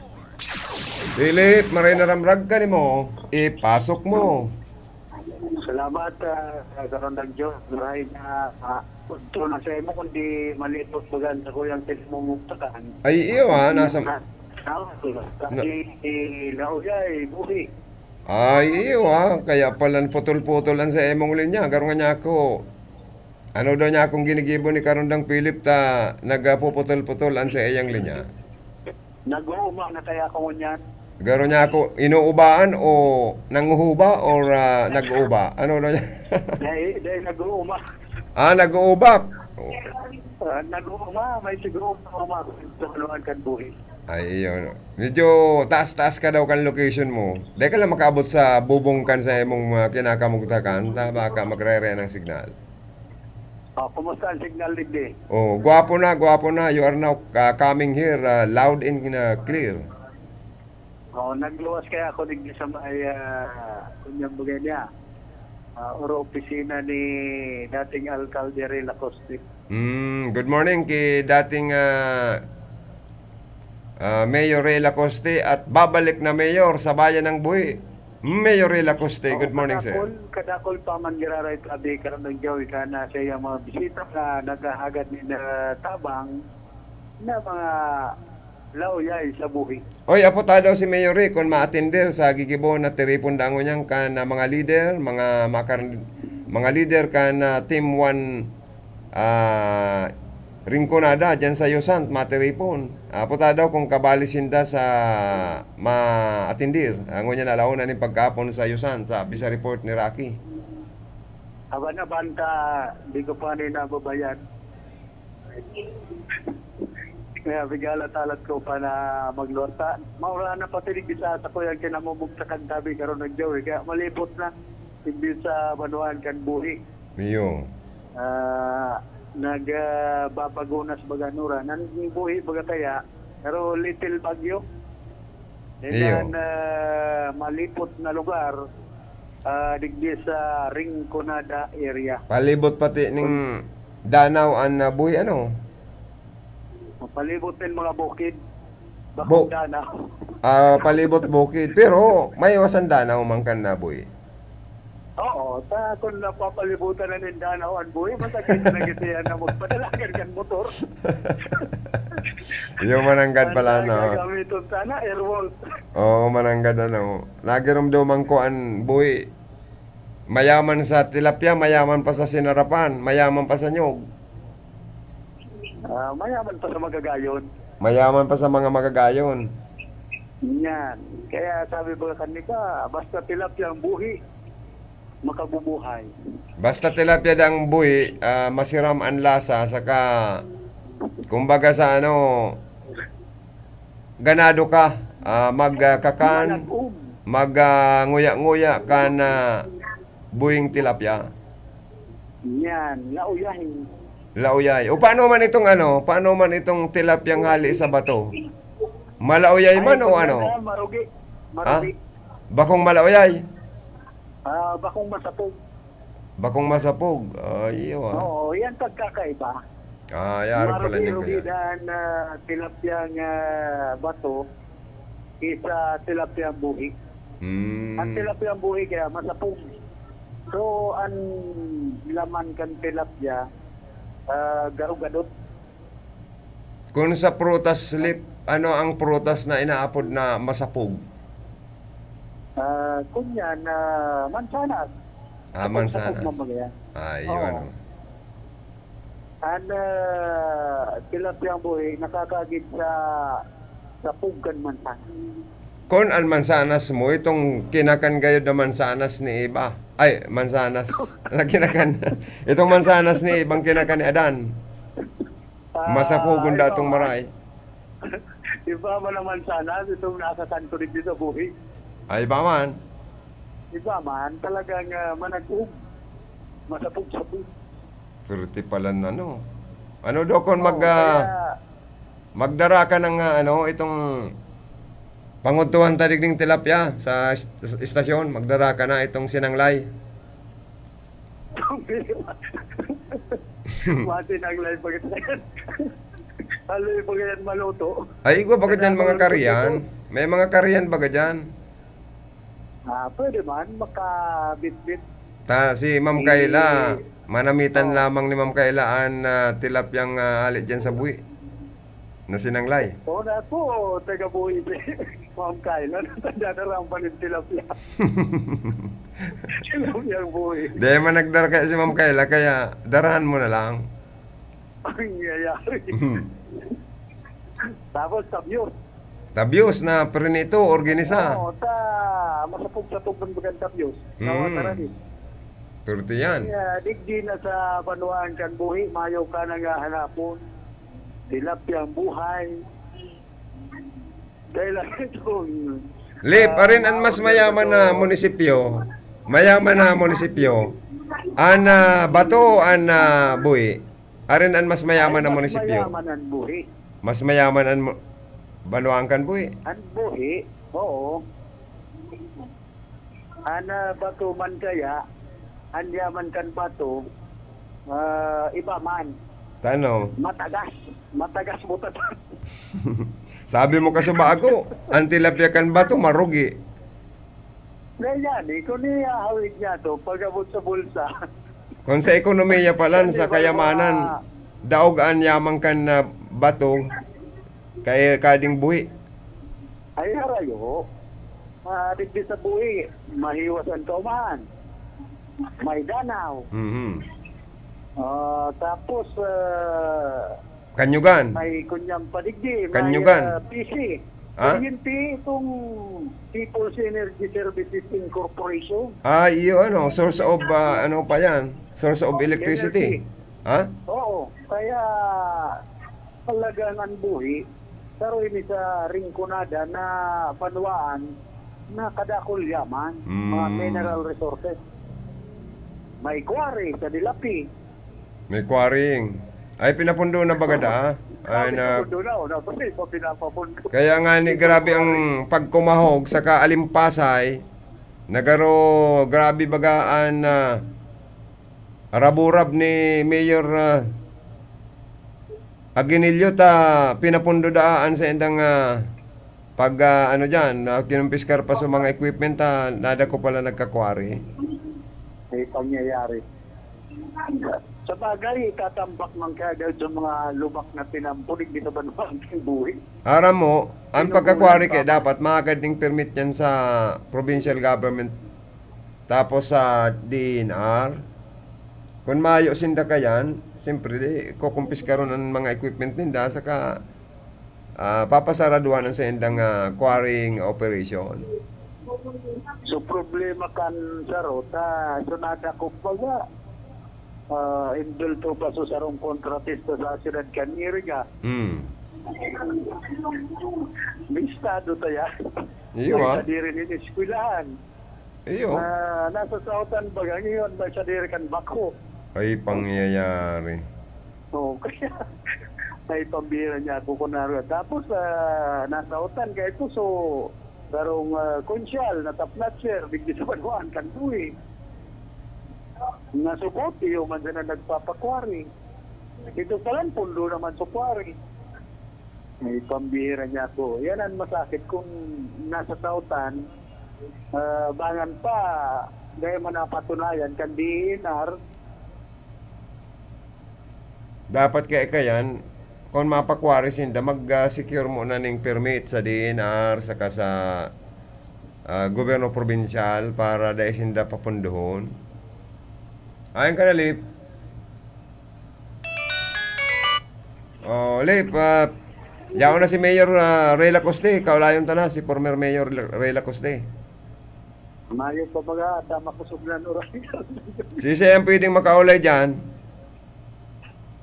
[SPEAKER 3] Philip, maray naramrag ka ni mo, ipasok mo.
[SPEAKER 14] Salamat sa Rondang Diyos. Maray na ito na sa imo kundi malitot bagan sa kuyang tilimumuktakan.
[SPEAKER 3] Ay, iyo nasa...
[SPEAKER 14] Kasi lauyay, buhi.
[SPEAKER 3] Ay, iyo kaya pala putol-putolan sa emong linya. Garo nga niya ako. Ano daw niya akong ginigibo ni Karondang Philip ta nagpuputol-putolan sa iyang linya?
[SPEAKER 14] Nag-uuma na kaya ako ngunyan.
[SPEAKER 3] Garo niya ako, inuubaan o nanguhuba or nag-uuba? Ano daw niya?
[SPEAKER 14] Dahil nag-uuma.
[SPEAKER 3] Nag-uubak.
[SPEAKER 14] Nag-uuma, may siguro uuma sa kaluan kan buhi.
[SPEAKER 3] Ay, yun. Medyo taas-taas ka daw kan location mo. Dahil ka lang makabot sa bubong kan sa imong kinakamugtakan, baka magre-re ng signal.
[SPEAKER 14] Kumusta ang signal digdi?
[SPEAKER 3] Gwapo na. You are now coming here loud and clear.
[SPEAKER 14] Nagluwas kaya ako digdi sa may kunyang bagay niya. Oro opisina ni dating Alcalde Ray Lacoste.
[SPEAKER 3] Good morning kay dating Mayor Ray Lacoste at babalik na mayor sa bayan ng Buhi. Mayor Ray Lacoste, good morning sir.
[SPEAKER 14] Kadakol pa man giraray tabi karon ng Joey kana sa iyang mga bisita na naghahagad ni na tabang na mga lauyay sa Buhi.
[SPEAKER 3] Oy, apota daw si Mayor Ray kung ma-attender sa gigibon na tiripon dango niyang kan mga leader, mga leader kan Team 1 Rinconada dyan sa Yusant, matiripon. Apota daw kung kabalisinda sa ma-attendir. Ang niya nalauna ni pagkapon sa Yusant sa bisa report ni Rocky.
[SPEAKER 14] Aba na banta, di ko pa rin nababayan. Kaya bigala talat ko pa na magluwata. Maura na patilig bisa sa ko yung kinamumugtakan tabi karon ng Joey. Kaya malipot na. Hindi sa Banuan kan Buhi.
[SPEAKER 3] Iyo.
[SPEAKER 14] Nagbabagunas baga nura. Nang Buhi baga kaya. Pero little bagyo. And malipot na lugar. Digdi sa Rinconada area.
[SPEAKER 3] Palibot pati ning Danau an Buhi ano?
[SPEAKER 14] Palibot din mga bukid. Bakong Danau.
[SPEAKER 3] palibot bukid. Pero may wasanda na umangkan na buhi.
[SPEAKER 14] Oo, kung napapalibutan na ng Danawan buhay, masakit na gitiyan na magpadalagan kan motor.
[SPEAKER 3] Yung mananggad pala, no?
[SPEAKER 14] Gagamiton sana, airwall.
[SPEAKER 3] Oo, mananggad ano. Lagi rum dumang ko ang buhi. Mayaman sa tilapia, mayaman pa sa sinarapan, mayaman pa sa nyog.
[SPEAKER 14] Mayaman pa sa magagayon.
[SPEAKER 3] Mayaman pa sa mga magagayon.
[SPEAKER 14] Yan. Kaya sabi ba kanina, basta tilapia ang buhi, makabubuhay.
[SPEAKER 3] Basta tilapia dang buhi, masiram ang lasa, saka kumbaga sa ano, ganado ka, magkakan, nguya-nguya ka na buhing tilapia.
[SPEAKER 14] Yan, lauyahin.
[SPEAKER 3] Lauyay. O paano man itong tilapyang hali sa bato? Malauyay man o ano?
[SPEAKER 14] Marugi.
[SPEAKER 3] Ha? Bakong malauyay?
[SPEAKER 14] Bakong masapog.
[SPEAKER 3] Bakong masapog. Iyo
[SPEAKER 14] Oo, yan pagkakaiba.
[SPEAKER 3] Yari pala niyo
[SPEAKER 14] Marugi
[SPEAKER 3] kaya.
[SPEAKER 14] na tilapyang bato isa tilapyang buhi. Ang tilapyang buhi kaya masapog. So, ang laman kan tilapya, garugadot.
[SPEAKER 3] Kung sa prutas slip, ano ang prutas na inaapod na masapog?
[SPEAKER 14] Kunyan, mansanas.
[SPEAKER 3] Mansanas.
[SPEAKER 14] Oo.
[SPEAKER 3] Ano.
[SPEAKER 14] Ang tilapyang buhi, nakakagit sa pugkan mansanas.
[SPEAKER 3] Kung ang mansanas mo, itong kinakan kayo na mansanas ni iba. Ay, mansanas. Kinakan. Itong mansanas ni ibang kinakan ni Adan. Masapugon datong maray.
[SPEAKER 14] Iba man naman sana, itong nasa kanto rin sa buhi.
[SPEAKER 3] Ay, ba man?
[SPEAKER 14] Iba man, talagang manag-ug. Masapog-sapog.
[SPEAKER 3] Pwerte pala na, no? Ano daw kung magdara ka ng itong pangutuhan tarig ng tilapia sa istasyon, magdara ka na itong sinanglay.
[SPEAKER 14] Mati ng live pagkatayan. Halo yung pagkatayan maluto.
[SPEAKER 3] Ay, igwa baga dyan mga kariyan? May mga kariyan baga dyan?
[SPEAKER 14] Pwede man, makabit-bit.
[SPEAKER 3] Si Ma'am Kayla, manamitan lamang ni Ma'am Kayla ang tilapyang halit dyan sa buwi na sinanglay.
[SPEAKER 14] Oo na po, taga buhi. Ma'am Kayla, natanda na lang pa ng tilapia. Tilapyang buhi.
[SPEAKER 3] Dahil managdara kaya si Ma'am Kayla, kaya darahan mo na lang.
[SPEAKER 14] Ang nangyayari. Tapos tabyos.
[SPEAKER 3] Tabyos na prinito, organisa.
[SPEAKER 14] Oo, masapog-sapog ng bagang tabyos. Nawatarani.
[SPEAKER 3] Turto yan.
[SPEAKER 14] Kaya digdi na sa banuan kan buhi, mayo ka na nga hanapon. Tilapyang buhay. Dahil lang itong...
[SPEAKER 3] Lip, arin ang mas mayaman na munisipyo. Mayaman na munisipyo. An bato, an buhi. Arin ang mas mayaman na munisipyo.
[SPEAKER 14] Mas mayaman ang buhi.
[SPEAKER 3] Mas mayaman ang banuan kan buhi.
[SPEAKER 14] Ang buhi, oo. Ang bato man kaya, ang yaman kan bato, iba man.
[SPEAKER 3] Tano?
[SPEAKER 14] Matagas. Matagas mo tatas.
[SPEAKER 3] Sabi mo kasi ba ako, ang tilapia kan bato, marugi.
[SPEAKER 14] Ganyan, kung niyahawig niya to, pag-abot sa bulsa.
[SPEAKER 3] Kung sa ekonomiya palan, sa kayamanan, daog ang yamang kan na bato, kaya kading buhi.
[SPEAKER 14] Ay harayo, digdi sa buhi, mahiwas ang tumahan. May danaw. Tapos,
[SPEAKER 3] Kanyugan.
[SPEAKER 14] may kunyang padigdi,
[SPEAKER 3] Kanyugan.
[SPEAKER 14] may PC.
[SPEAKER 3] Ha?
[SPEAKER 14] PNP, itong People's Energy Services Incorporation.
[SPEAKER 3] Iyo source of, ano pa yan? Source of electricity. Ha?
[SPEAKER 14] Oo, kaya talagang ang buhi, pero ini sa ringkunada na panuaan na kadakol yaman, mga mineral resources. May quarry sa Dilapi.
[SPEAKER 3] May quarrying. Ay, pinapundo na bagada, Ay, kaya nga ni grabe ang pagkumahog sa kaalimpasay, nagaro grabe bagaan na raburab ni Mayor Aguinillo ta pinapundo daan sa endang Pag ano dyan, kinumpiskar pa sa mga equipment, nada ko pala nagkakwari.
[SPEAKER 14] May pangyayari. Sa bagay, itatambak man kaya dahil sa mga lubak na pinampulig dito ba naman ang buhay?
[SPEAKER 3] Aram mo, ang pagkakwari kaya dapat maagad ding permit yan sa provincial government. Tapos sa DNR. Kung mayo sinda ka yan, siyempre, kukumpiskaron ang mga equipment ninda, saka papasaraduan ang sa indang quarrying operation.
[SPEAKER 14] So problema kan sa rota, sunada ko pala. Indulto pa so sarong kontratista sa siyudad kaniriga. Listado tayo.
[SPEAKER 3] Iyo
[SPEAKER 14] Sa diri ni eskwelahan.
[SPEAKER 3] Iyo.
[SPEAKER 14] Nasa sautan ba ngayon, may sa diri kan bako.
[SPEAKER 3] Ay, pangyayari.
[SPEAKER 14] So, kaya may pambira niya ako kunaro. Tapos, nasautan ka ito. So, darong konsyal, natapnatser, bigli sa panuan, kanduhi. Nasubuti yung man na nagpapakwari. Ito talang pundo naman sa kwari. May pambira niya ako. Yan ang masakit kung nasa sautan, bangan pa, gaya man napatunayan, kan DNR.
[SPEAKER 3] Dapat kayan, kung mapakwari sinda, mag-secure mo na ng permit sa DNR, saka sa gobyerno provincial para dahil sinda papundohon. Ayun ka na, Lip. Lip, yaon na si Mayor Reyla Coste, kaulayon ta na, si former Mayor Reyla Coste.
[SPEAKER 14] Mayo pa baga, tama ko sublan oras.
[SPEAKER 3] Sisi ang pwedeng makaulay dyan.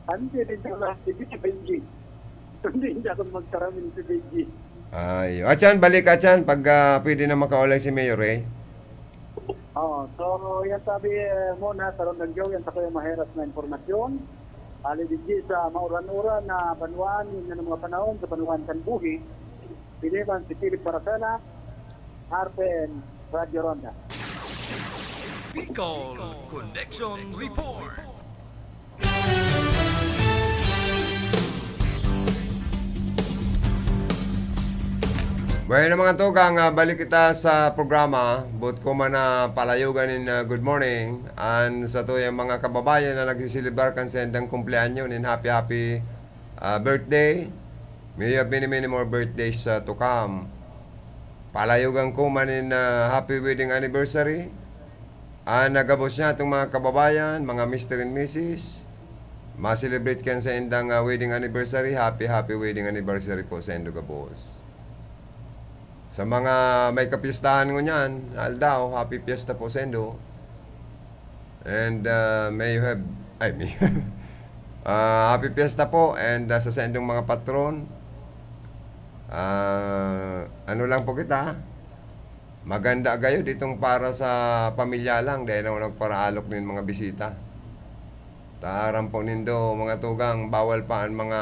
[SPEAKER 14] Hindi din ako si Benji. Hindi ako magkaramin si Benji.
[SPEAKER 3] Ay, Achan, balik Achan pag pwede na makaulay si Mayor Ray.
[SPEAKER 14] So yan sabi muna sa Rondang Joe, yan sa kayo maheras na informasyon. Ali Benji sa mauran-uran na panuan, yun ng mga panahon sa panuan Kanbuhi. Piliman si Philip Paracena, RPN Radio Ronda.
[SPEAKER 1] Bicol Connection Report.
[SPEAKER 3] Bueno mga tugang, balik kita sa programa. But ko man na palayugan in good morning. And sa to yung mga kababayan na nagsisilibrar kan sa endang kumpleanyo in happy birthday. May you have many more birthdays to come. Palayugan ko man in happy wedding anniversary. Nagabos niya itong mga kababayan, mga Mr. and Mrs. Ma-celebrate kan sa endang wedding anniversary. Happy wedding anniversary po sa Endo Gabos. Sa mga may kapistahan ko niyan, Aldaw, happy fiesta po Sendo. And may you have, happy fiesta po. And sa Sendong mga patron, ano lang po kita, maganda gayo ditong para sa pamilya lang dahil ako nagparaalok din mga bisita. Taram po nindo mga tugang, bawal pa ang mga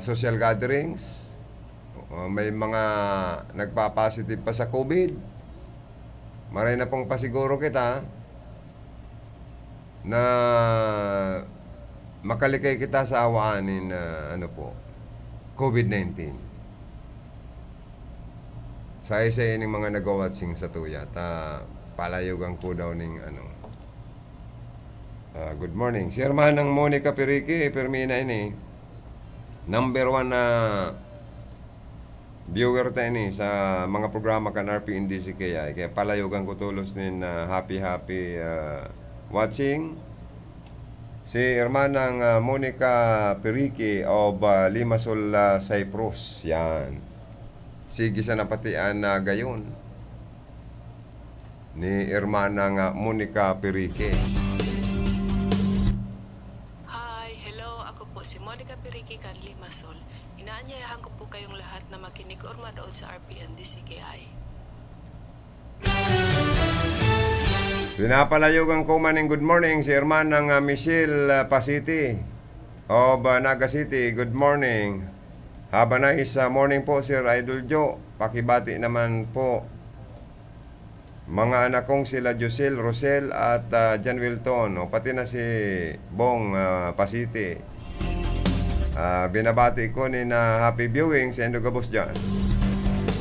[SPEAKER 3] social gatherings. May mga nagpa-positive pa sa COVID. Maray na pong pasiguro kita na makalikay kita sa awaanin na COVID-19. Sa isa yung mga nag-watching sa tuya, palayugan ko daw ng good morning. Si Hermanang Monica Perique, Permina ini. Number 1 na viewer tayo ni sa mga programa kan RPNDC kaya palayugan ko tulos nin happy watching si Hermanang Monica Perique of Limassol, Cyprus. Yan, sige sa napatian na gayon ni Hermanang Monica Perique.
[SPEAKER 15] Hi, hello, ako po si Monica Perique kan Limassol. Inaanyayahan ko po kayong lahat na makinig or manood sa RPNDCKI.
[SPEAKER 3] Pinapalayugan ko man ng good morning si Hermanang Michelle Pasiti of Naga City. Good morning. Haba na morning po Sir Idol Joe. Pakibati naman po mga anak kong sila Josel, Rosel at John Wilton. O pati na si Bong Pasiti. Binabati ko ni na happy viewing sa Endo Gabos dyan.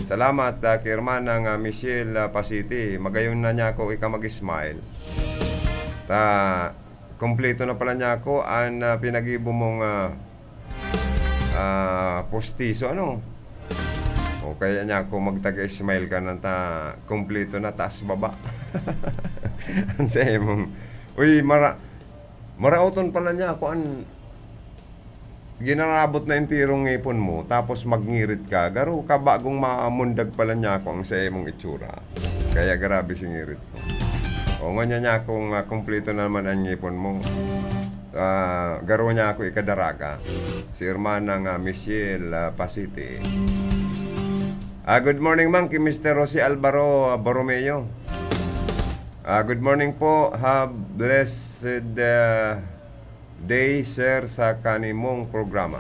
[SPEAKER 3] Salamat kay Hermanang Michelle Pasiti. Magayon na niya ako ika mag-smile. Kompleto na pala niya ako ang pinagibo mong postiso, ano? O kaya niya ako magtaga-smile ka na kompleto na taas baba. Ang sayo mong, uy, marauton pala niya ako ang ginarabot na yung tirong ngipon mo, tapos magngirit ka, garo ka bagong maamundag pala niya ako ang sayo mong itsura. Kaya grabe si ngirit ko. O nga niya akong kompleto naman ang ngipon mo. Garo niya ako ikadaraga. Si Hermanang Michelle Pasiti. Good morning ma'am, kay Mr. Jose Alvaro Borromeo. Good morning po. Have blessed day, sir, sa kanimong programa.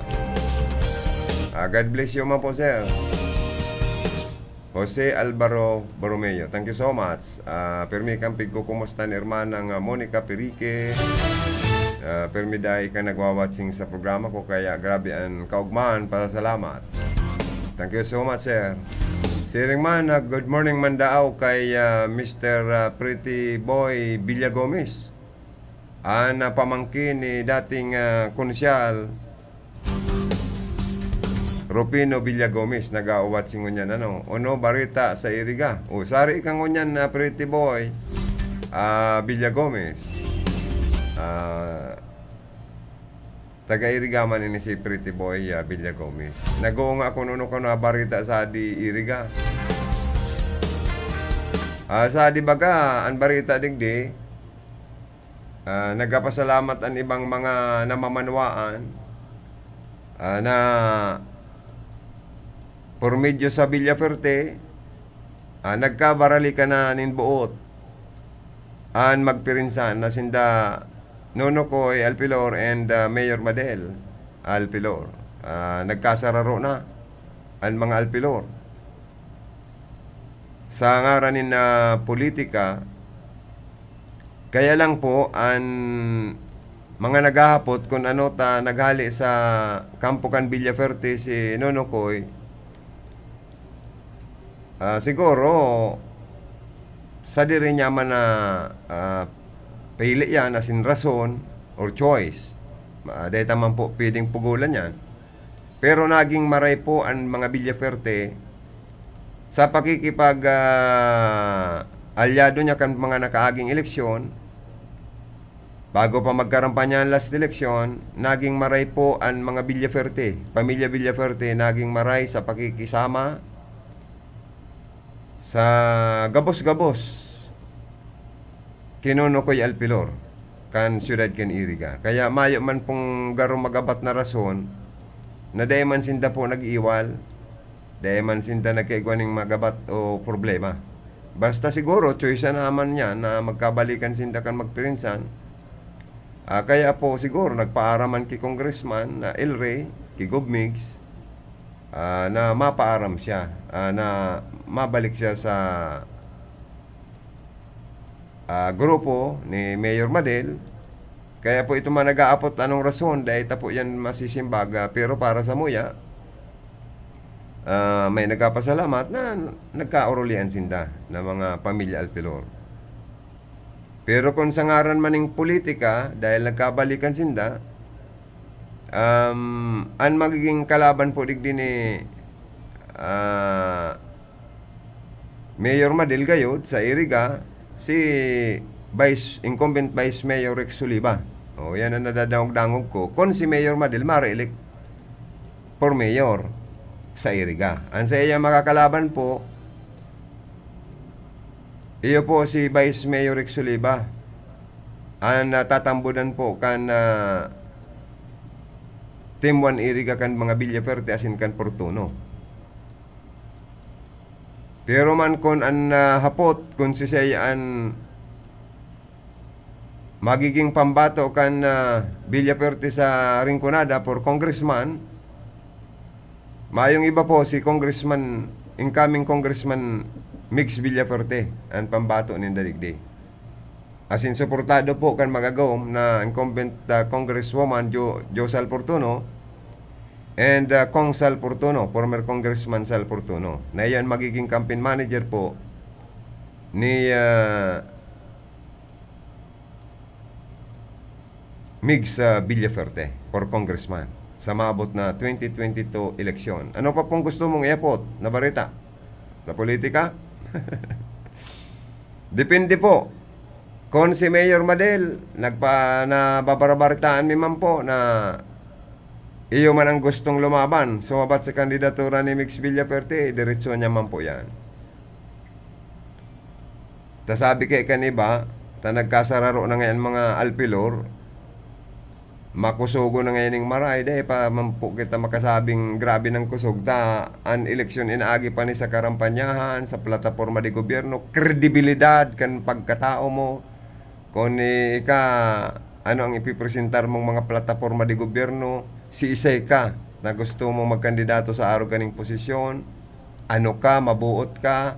[SPEAKER 3] God bless you man po, sir. Jose Alvaro Borromeo. Thank you so much. Permi kang pigkukumustan Hermanang Monica Perique. Permi dahil ka nagwawatching sa programa ko, kaya grabe ang kaugmaan. Pasalamat. Thank you so much, sir. Siring man, good morning man daaw kay Mr. Pretty Boy Villagomez. Pamangkin ni dating konsyal Rupino Villagomez. Nag-aawat si ngunyan, ano? Ono barita sa Iriga. O, sari ikang ngunyan na Pretty Boy Villagomez. Taga-Iriga man ini si Pretty Boy Villagomez. Nag-uong ako nuno ko na barita sa di Iriga. Sa di baga, ang barita digdi, nagpasalamat ang ibang mga namamanwaan na por medyo sa Villaferte, nagkabarali ka na ninbuot an magpirinsan na sinda Nono Koy Alpilor and Mayor Madel Alpilor. Nagkasararo na ang mga Alpilor sa ngaranin na politika. Kaya lang po ang mga naghahapot kung ano naghali sa Kampukan Villaferte si Nono Koy, siguro sa diri niya man na pili yan as in rason or choice. Dahil taman po pwedeng pugulan yan. Pero naging maray po ang mga Villaferte sa pakikipag alyado niya kan mga nakaaging eleksyon. Bago pa magkarampanya ang last eleksyon, naging maray po ang mga Villaferte. Pamilya Villaferte naging maray sa pakikisama sa gabos-gabos Kinono Koy Alpilor kan siyudad kan Iriga. Kaya mayo man pong garo magabat na rason na dahil man sinda po nag-iwal, dahil man sinda nagkaigwaning magabat o problema. Basta siguro choice naman niya na magkabalikan sinda kan magpirinsan. Kaya po siguro nagpaaraman ki Congressman na El Rey, ki Gubmigs, na mapaaram siya, na mabalik siya sa grupo ni Mayor Madel. Kaya po ito man nag-aapot anong rason dahil po yan masisimbaga. Pero para sa muya, may nagkapasalamat na nagkaurulian sinda na mga pamilya Alpilor. Pero kung sa ngaran maning politika, dahil nagkabalikan sinda, ang magiging kalaban po digdi ni Mayor Madel gayod sa Iriga, si incumbent Vice Mayor Rex Soliva. O, yan ang nadadangog-dangog ko. Kung si Mayor Madel ma-re-elect for mayor sa Iriga. Ang sa iya makakalaban po, iyo po si Vice Mayor Rex Soliva. Ang tatambudan po kan Team 1 Iriga kan mga Villaferte asin kan Portuno. Pero man kon an hapot kung si siya an magiging pambato kan Villaferte sa Rinconada for congressman, mayong iba po si Congressman, incoming Congressman Mix Villaferte ang pambato ni Daligdi. Asin suportado po kan magagawom na incumbent Congresswoman Josal Portuno and Kong Sal Portuno, former Congressman Sal Portuno, na yan magiging campaign manager po ni Migs Villaferte for congressman sa maabot na 2022 eleksyon. Ano pa pong gusto mong iapot na balita sa politika? Depende po. Kung si Mayor Madel nababarbaritaan mi man po na iyo man ang gustong lumaban, sumabat sa kandidatura ni Migs Villaferte, diretso niya man po yan. Sabi kay kaniba, nagkasararo na ngayon mga alpilor, makusugo na ngayon yung maray, dahil pa man po kita makasabing grabe ng kusog, ang eleksyon inaagi pa ni sa karampanyahan, sa plataforma di gobyerno, kredibilidad kan pagkatao mo, kung ano ang ipipresentar mong mga plataforma di gobyerno, si isay ka na gusto mong magkandidato sa araw kaning posisyon, ano ka, mabuot ka,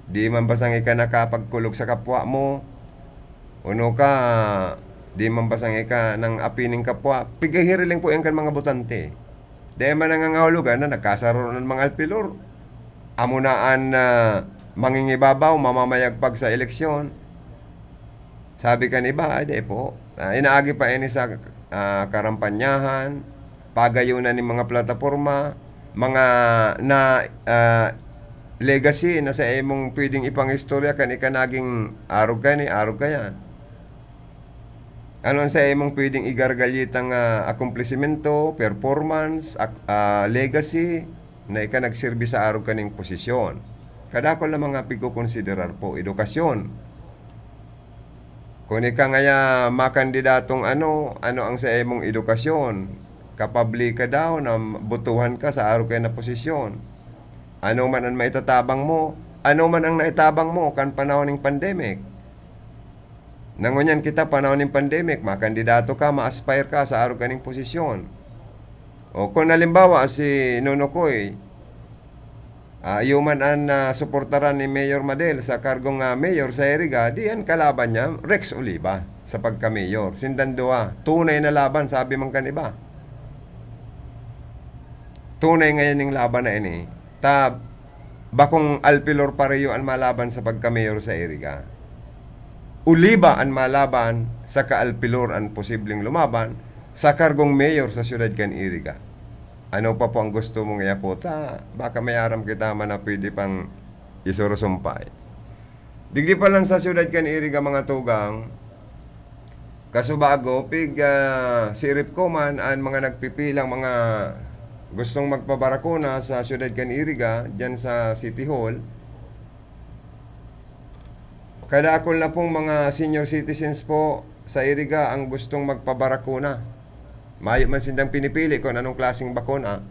[SPEAKER 3] di man basang ika nakapagkulog sa kapwa mo, uno ka, di man basang ika ng apining kapwa, pigahiriling po yan kan mga botante. Di man nangangahulugan na nagkasaroon ng mga alpilor, amunaan na mangingibabaw, mamamayagpag sa eleksyon. Sabi kan iba, di po, inaagi pa ini sa karampanyahan, pagayunan ng mga plataforma, mga legacy na sa imong pwedeng ipangistorya kan ikanaging arog ka yan. Ano sa imong pwedeng igargalyitang akumplisimento, performance, legacy na ikanagserbi sa arog kaning posisyon. Kadako lang mga pigkukonsiderar po, edukasyon. Kung ika ngaya makandidatong ano ang sa imong edukasyon, kapabli ka daw na butuhan ka sa araw kayo na posisyon. Ano man ang maitabang mo, ano man ang naitabang mo kan panahon ng pandemic. Nangunyan kita panahon ng pandemic, makandidato ka, ma-aspire ka sa araw kaning posisyon. O kung halimbawa si Nunokoy, yuman ang suportaran ni Mayor Madel sa kargong mayor sa Iriga, diyan kalaban niya, Rex Oliva sa pagka-mayor. Sindandua, tunay na laban, sabi man kaniba. Tunay ngayon yung laban na ini. Bakong alpilor pareyo ang malaban sa pagka-mayor sa Iriga. Oliva ang malaban sa ka-alpilor ang posibleng lumaban sa kargong mayor sa siyudad kan Iriga. Ano pa po ang gusto mong iapota? Baka may aram kita man na pwede pang isurusumpay. Digdi pa lang sa siyudad kan Iriga mga tugang, kasubago, si Ripco man ang mga nagpipilang mga gustong magpabarakuna sa siyudad kan Iriga, dyan sa City Hall, kadakol na pong mga senior citizens po sa Iriga ang gustong magpabarakuna. Mayo man sindang pinipili kung anong klaseng bakuna.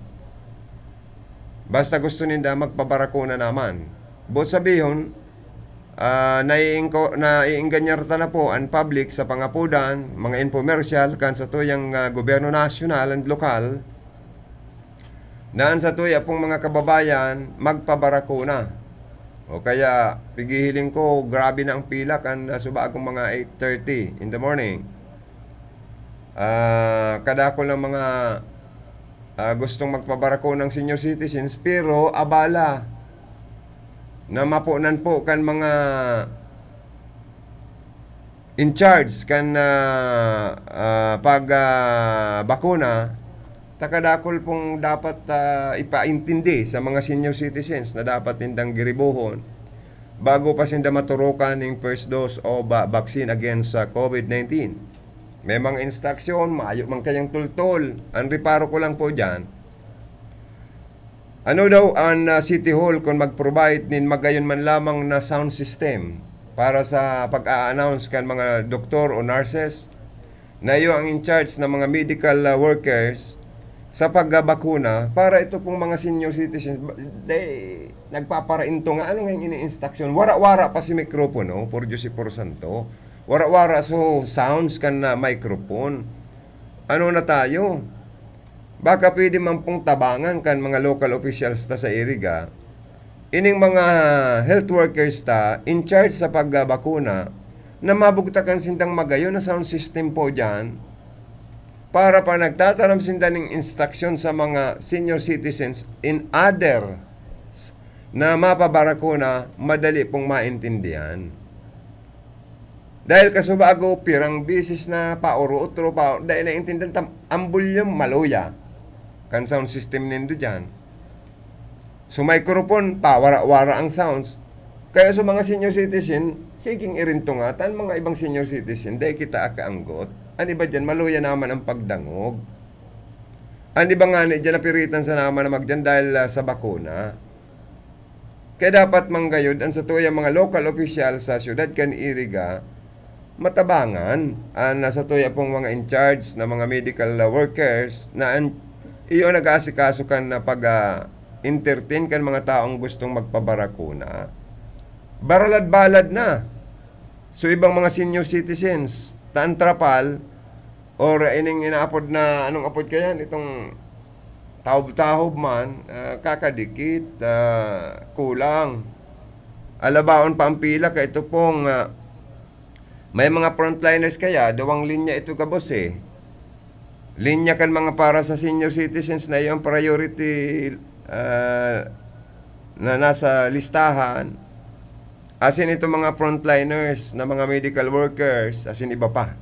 [SPEAKER 3] Basta gusto ninda magpabarakuna naman. But sabihon, naiinganyar na po ang public sa pangapudan, mga infomercial, kan sa tuyang gobyerno nasyonal and lokal, naan sa tuya pong mga kababayan magpabarakuna. O kaya, pigihiling ko, grabe na ang pila kan subagong mga 8:30 in the morning. Kadako lang mga gustong magpabarako ng senior citizens, pero abala na mapunan po kan mga in charge kan bakuna, takadakol pong dapat ipaintindi sa mga senior citizens na dapat tindang giribuhon bago pa sinda maturukan ng first dose o vaccine against COVID-19. May mga instruksyon, maayo man kayang tultol. Ang reparo ko lang po dyan, ano daw ang City Hall kung mag-provide nin magayon man lamang na sound system para sa pag-a-announce kan mga doktor o nurses na iyo ang in charge ng mga medical workers sa pagbabakuna para ito pong mga senior citizens nagpaparainto nga ano nga yung ini-instruction. Wara-wara pa si mikropono, por Diyos por Santo. Wara-wara so sounds kan na microphone. Ano na tayo? Baka pwede man pong tabangan kan mga local officials ta sa Iriga. Ining mga health workers ta in charge sa pagbabakuna na mabugtakan sindang magayon na sound system po dyan para pa nagtataram sinda ng instruction sa mga senior citizens in other na mapabarakuna, madali pong maintindihan. Dahil kasubago, pirang bisis na pauro-utro, dahil naintindihan, ambulyong maluya. Kan sound system nindo dyan. So microphone, pawara-wara ang sounds. Kaya sa mga senior citizen, siging irintungatan, mga ibang senior citizen, dahil kita akaanggot. Ano ba dyan? Maluya naman ang pagdangog. Ano ba nga dyan napiritan sa naman na magdyan dahil sa bakuna? Kaya dapat manggayod ang sa tuya mga local official sa syudad kan Iriga, matabangan ang sa tuya pong mga in charge na mga medical workers na iyon nag-aasikaso kan na pag-entertain kan mga taong gustong magpabarakuna. Baralad-balad na. So ibang mga senior citizens, tantrapal, or ining inaapod na, anong apod kaya? Itong tahob-tahob man, kakadikit, kulang. Alabaon pa ang pila, kaya ito pong, may mga frontliners kaya, dawang linya ito kabos eh. Linya kan mga para sa senior citizens na yung priority na nasa listahan. Asin ito mga frontliners na mga medical workers, asin iba pa.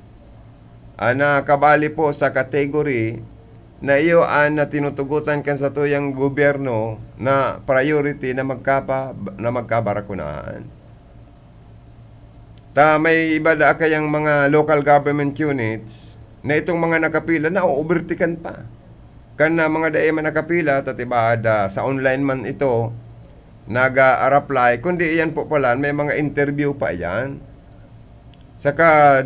[SPEAKER 3] Na kabali po sa kategory na iyo na tinutugutan kan sa tuyang gobyerno na priority na magkabarakunahan. May iba da kayang mga local government units na itong mga nakapila na overtikan pa. Kan na mga dae man nakapila, tatibada sa online man ito, nag-a-apply, kundi iyan po pala, may mga interview pa yan. Saka,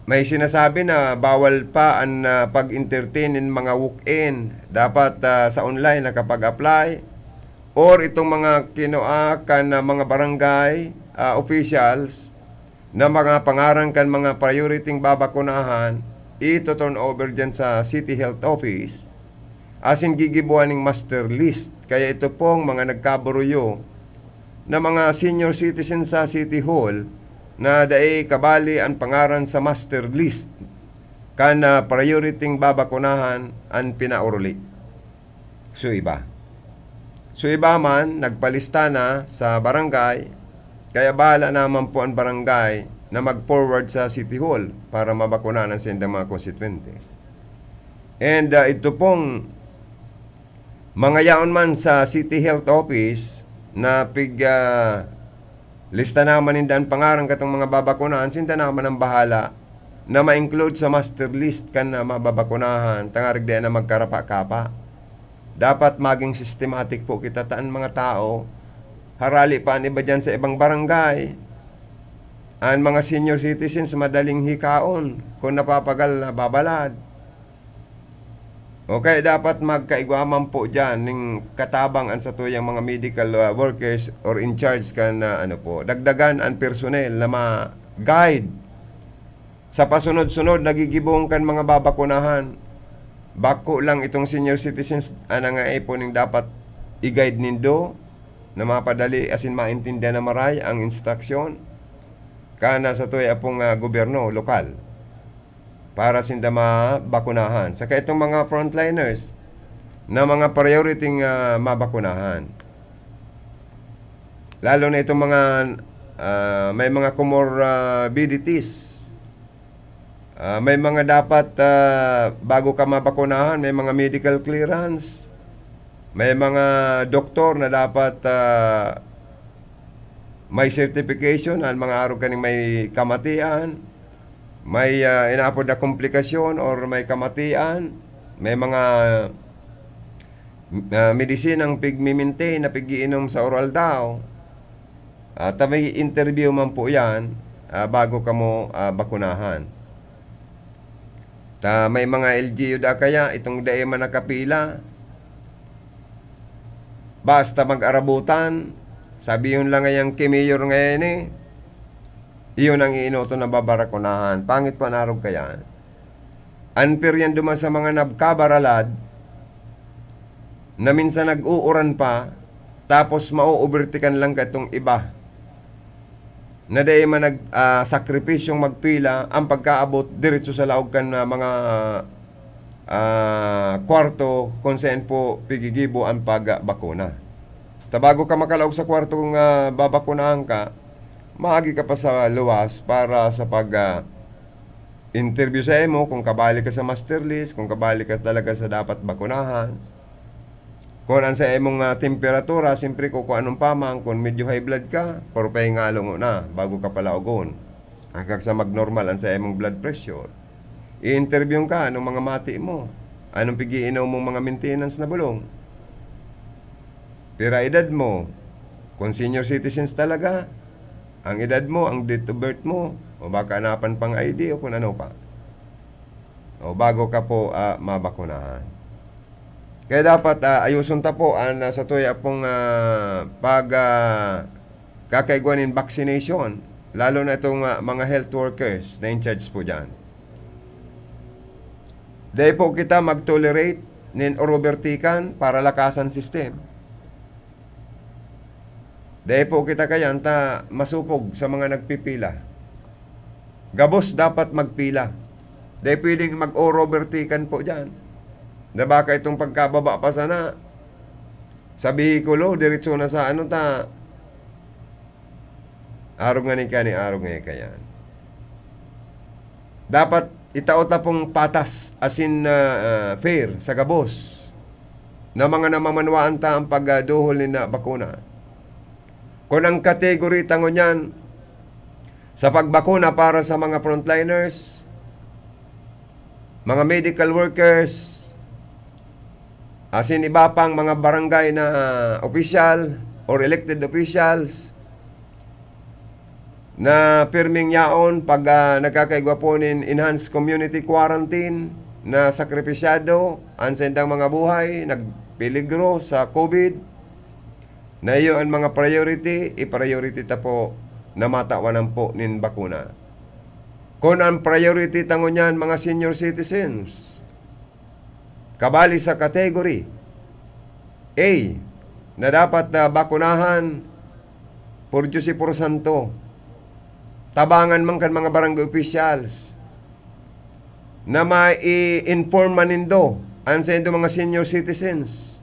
[SPEAKER 3] may sinasabi na bawal pa ang pag-entertain in mga walk-in. Dapat sa online nakapag-apply. Or itong mga kinuakan na mga barangay officials na mga pangarang kan mga priority babakunahan, ito turn over dyan sa City Health Office. Asin gigibuan ng master list. Kaya ito pong mga nagkaburuyo na mga senior citizen sa City Hall na daay kabali ang pangaran sa master list kana priority babakunahan ang pinauruli. So iba man nagpalista na sa barangay, kaya bahala naman po ang barangay na mag-forward sa City Hall para mabakunahan ang sendang mga constituentes. And ito pong mga yaon man sa City Health Office na lista naman nindan pangarang katong mga babakunahan, sinda naman ang bahala na ma-include sa master list kan na mababakunahan, tangarig din na magkarapa-kapa. Dapat maging systematic po kita taan mga tao, harali pa iba dyan sa ibang barangay. Ang mga senior citizens madaling hikaon kung napapagal na babalad. Okay, dapat magkaigwaman po dyan ng katabang ang sa tuyang mga medical workers or in charge ka na dagdagan ang personnel na ma-guide sa pasunod-sunod nagigibong kan mga babakunahan. Bako lang itong senior citizens nga po ning dapat i-guide nindo na mapadali asin maintindihan na maray ang instruction kana sa tuya pong gobyerno lokal para sinda mabakunahan. Saka itong mga frontliners na mga priority mabakunahan. Lalo na itong mga may mga comorbidities. May mga dapat bago ka mabakunahan, may mga medical clearance. May mga doktor na dapat may certification, ang mga araw kaning may kamatian. May inaapod na komplikasyon or may kamatian, may mga medisinang pigmimintain na pigiinom sa oral daw. At may interview man po yan bago ka mo bakunahan. May mga LGU da kaya, itong dae man nakapila. Basta mag-arabutan, sabi yun lang ngayang kimiyor ngayon eh. Iyon ang iinoto na babarakunahan. Pangit pa narog kaya. Unfair yan duman sa mga nabkabaralad na minsan nag-uuran pa tapos mauubertikan lang katong iba. na day man sakripisyong magpila ang pagkaabot diretso sa laog kan mga kwarto kung saan po pigigibo ang pagbakuna. Tabago ka makalaog sa kwarto kung babakunahan ka, maagi ka pa sa luwas para sa interview sa imo kung kabali ka sa master list, kung kabali ka talaga sa dapat bakunahan. Kung ang sa imong temperatura, siyempre kung anong pamang, kung medyo high blood ka, puro pahingalo mo na bago ka pala ugon. Hanggang sa magnormal ang sa imong blood pressure. I-interview ka, anong mga mati mo, anong pigiinaw mong mga maintenance na bulong. Pira edad mo, kung senior citizens talaga, ang edad mo, ang date of birth mo, o baka hanapan pang ID o kung ano pa. O bago ka po mabakunahan. Kaya dapat ayusun ta po sa tuya pong kakaiguanin vaccination, lalo na itong mga health workers na in charge po dyan. Dahil po kita mag-tolerate nin orobertikan para lakasan system. Dahil po kita kayan masupog sa mga nagpipila. Gabos dapat magpila. Dahil pwedeng mag-orobertikan po dyan. Na baka itong pagkababa pa sana sa bihikulo, diretso na sa arong nga ni arong nga kayan. Dapat itaot na pong patas, as in fair, sa gabos, na mga namamanwaan ta ang pagduhol ni na bakuna. Kung ang kategory tangon yan, sa pagbakuna para sa mga frontliners, mga medical workers, as in iba pang mga barangay na official or elected officials na pirming yaon pag nagkakaigwa po nin enhanced community quarantine na sakripisyado ang sendang mga buhay, nagpeligro sa COVID, na iyo ang mga priority, i-priority ta po na matawanan po nin bakuna. Kung ang priority tangon yan mga senior citizens, kabali sa category A, na dapat bakunahan por Diyos y por Santo, tabangan man kan mga barangay officials, na mai-inform manindo ang sa mga senior citizens,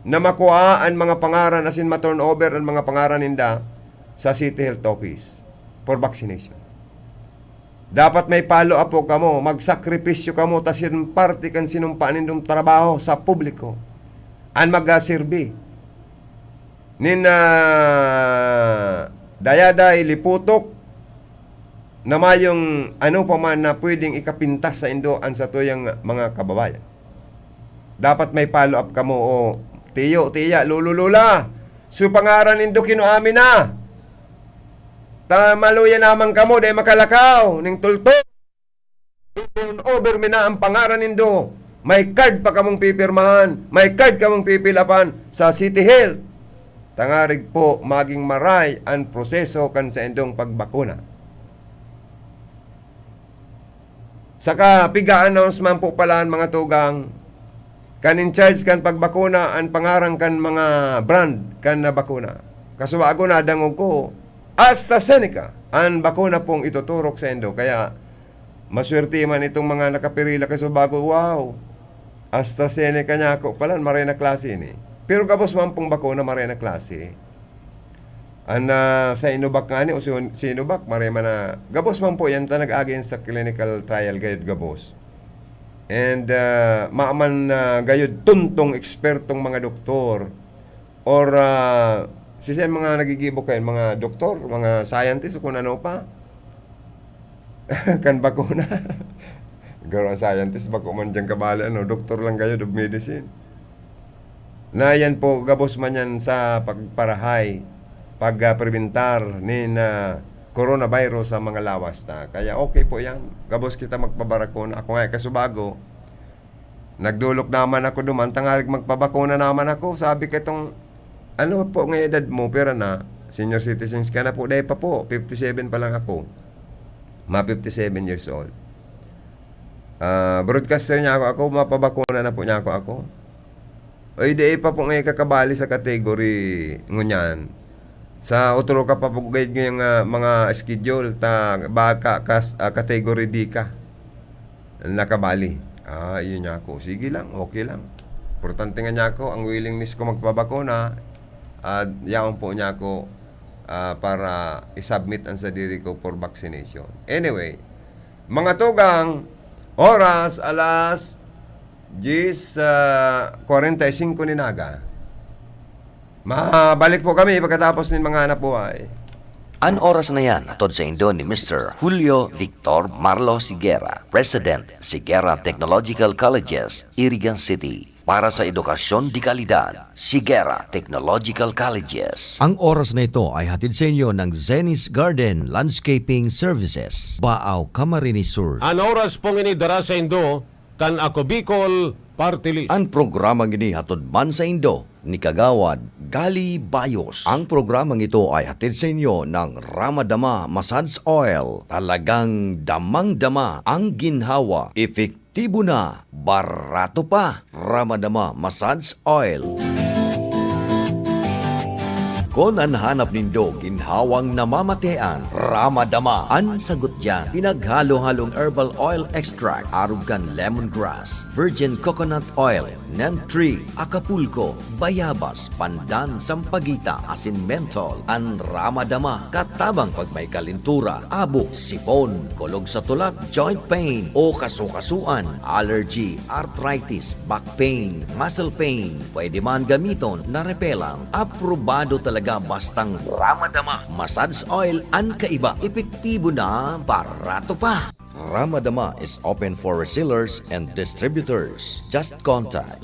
[SPEAKER 3] na makuha ang mga pangaran asin ma-turnover ang mga pangaran ninda sa City Health Office for vaccination. Dapat may follow-up po kamo, magsakripisyo kamo, tasin parte kan sinumpaan nindong trabaho sa publiko. Ang mag-sirbi. Dayaday, liputok, na mayong ano pa man na pwedeng ikapintas sa indo ang sa tuyang mga kababayan. Dapat may follow-up kamo, tiyo, tiya, lululula, so pangaran nindo kinuamin na. Maluya naman kamo, dahil makalakaw, ning tultol. Over mi na ang pangaran nindo. May card pa kamong pipirmahan, may card kamong pipilapan sa City Health. Tangarig po, maging maray ang proseso kan sa indong pagbakuna. Saka, piga-announcement po pala mga tugang, kan in charge kan pagbakuna, ang pangarang kan mga brand kan na bakuna. Kasuwago na dangog ko, AstraZeneca, ang bakuna pong ituturok sa indo. Kaya, maswerte man itong mga nakapirila kasubago, wow, AstraZeneca niya ako pala, maray na klase ini. Pero gabos man pong bakuna, maray na klase. Sa Sinovac nga ni, o Sinovac, maray man na, gabos man po yan, nag-again sa clinical trial, gayod gabos. And, maaman gayod tuntong ekspertong mga doktor, or, sisay mga nagigibo kayo, mga doktor, mga scientist, o kung ano pa, kan bakuna. Garo ang scientist, bako man dyan kabala, doktor lang kayo, of medicine. Na yan po, gabos man yan sa pagparahay, pagprebentar ni coronavirus sa mga lawas na. Kaya okay po yan. Gabos kita magpabarakuna. Ako nga, kasubago, nagdulok naman ako duman, tangarig magpabakuna naman ako. Sabi kitong, ano po ng edad mo, pero na, senior citizens ka na po, dahil pa po, 57 pa lang ako. 57 years old. Broadcaster niya ako, mapabakuna na po niya ako. O hindi pa po ngayon kakabali sa kategory ngunyan. Sa utro ka papugay ngayong mga schedule ta baka category D ka nakabali. Yun niya ako. Sige lang, okay lang. Importante nga niya ako ang willingness ko magpabakuna at yaon po niya ako para isubmit ang sarili ko for vaccination. Anyway, mga tugang, oras alas 10:45 ni Naga. Mabalik po kami pagkatapos ng mga anak buhay.
[SPEAKER 16] An oras na yan, atod sa Indo ni Mr. Julio Victor Marlo Sigera, President, Sigera Technological Colleges, Irigan City. Para sa edukasyon di kalidad, Sigera Technological Colleges.
[SPEAKER 17] Ang oras na ito ay hatid sa inyo ng Zenis Garden Landscaping Services, Baaw, Camarines Sur.
[SPEAKER 18] An oras pong inidara sa Indo, kan ako Bicol Party List.
[SPEAKER 17] Ang programang ini hatod man sa Indo ni Kagawad Gali Bayos. Ang programang ito ay hatid sa inyo ng Ramadama Massage Oil. Talagang damang-dama ang ginhawa. Epektibo na, barato pa. Ramadama Massage Oil. Kung hanap nindo ginhawang namamatean, Ramadama ang sagot dyan. Pinaghalo-halong herbal oil extract, arugan lemongrass, virgin coconut oil, neem tree, acapulco, bayabas, pandan, sampagita, asin menthol. Ang Ramadama katabang pag may kalintura, abo, sipon, kulog sa tulak, joint pain o kasukasuan, allergy, arthritis, back pain, muscle pain. Pwede man gamiton na repellant. Aprobado talaga bastang Ramadama Massage Oil ang kaiba. Epektibo na, barato pa. Ramadama is open for resellers and distributors. Just contact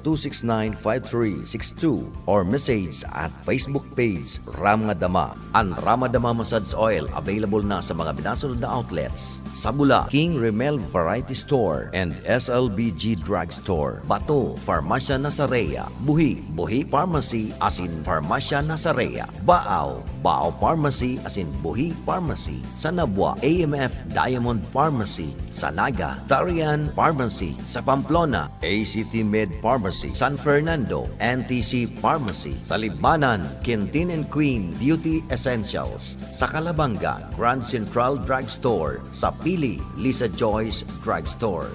[SPEAKER 17] 0930-269-5362 or message at Facebook page Ramadama. Ang Ramadama Massage Oil available na sa mga binasunod na outlets sa Bula, King Remel Variety Store and SLBG Drug Store, Bato, Farmasya Nasarea, Buhi Pharmacy asin Farmasya Nasarea, Baaw Pharmacy asin Buhi Pharmacy, sa Nabwa, AMF Diamond Pharmacy, sa Naga, Tarian Pharmacy, sa Pamplona, ACT Med Pharmacy, San Fernando, NTC Pharmacy, sa Libmanan, Quintin and Queen Beauty Essentials, sa Calabanga, Grand Central Drug Store, sa Pili, Lisa Joyce Drug Store.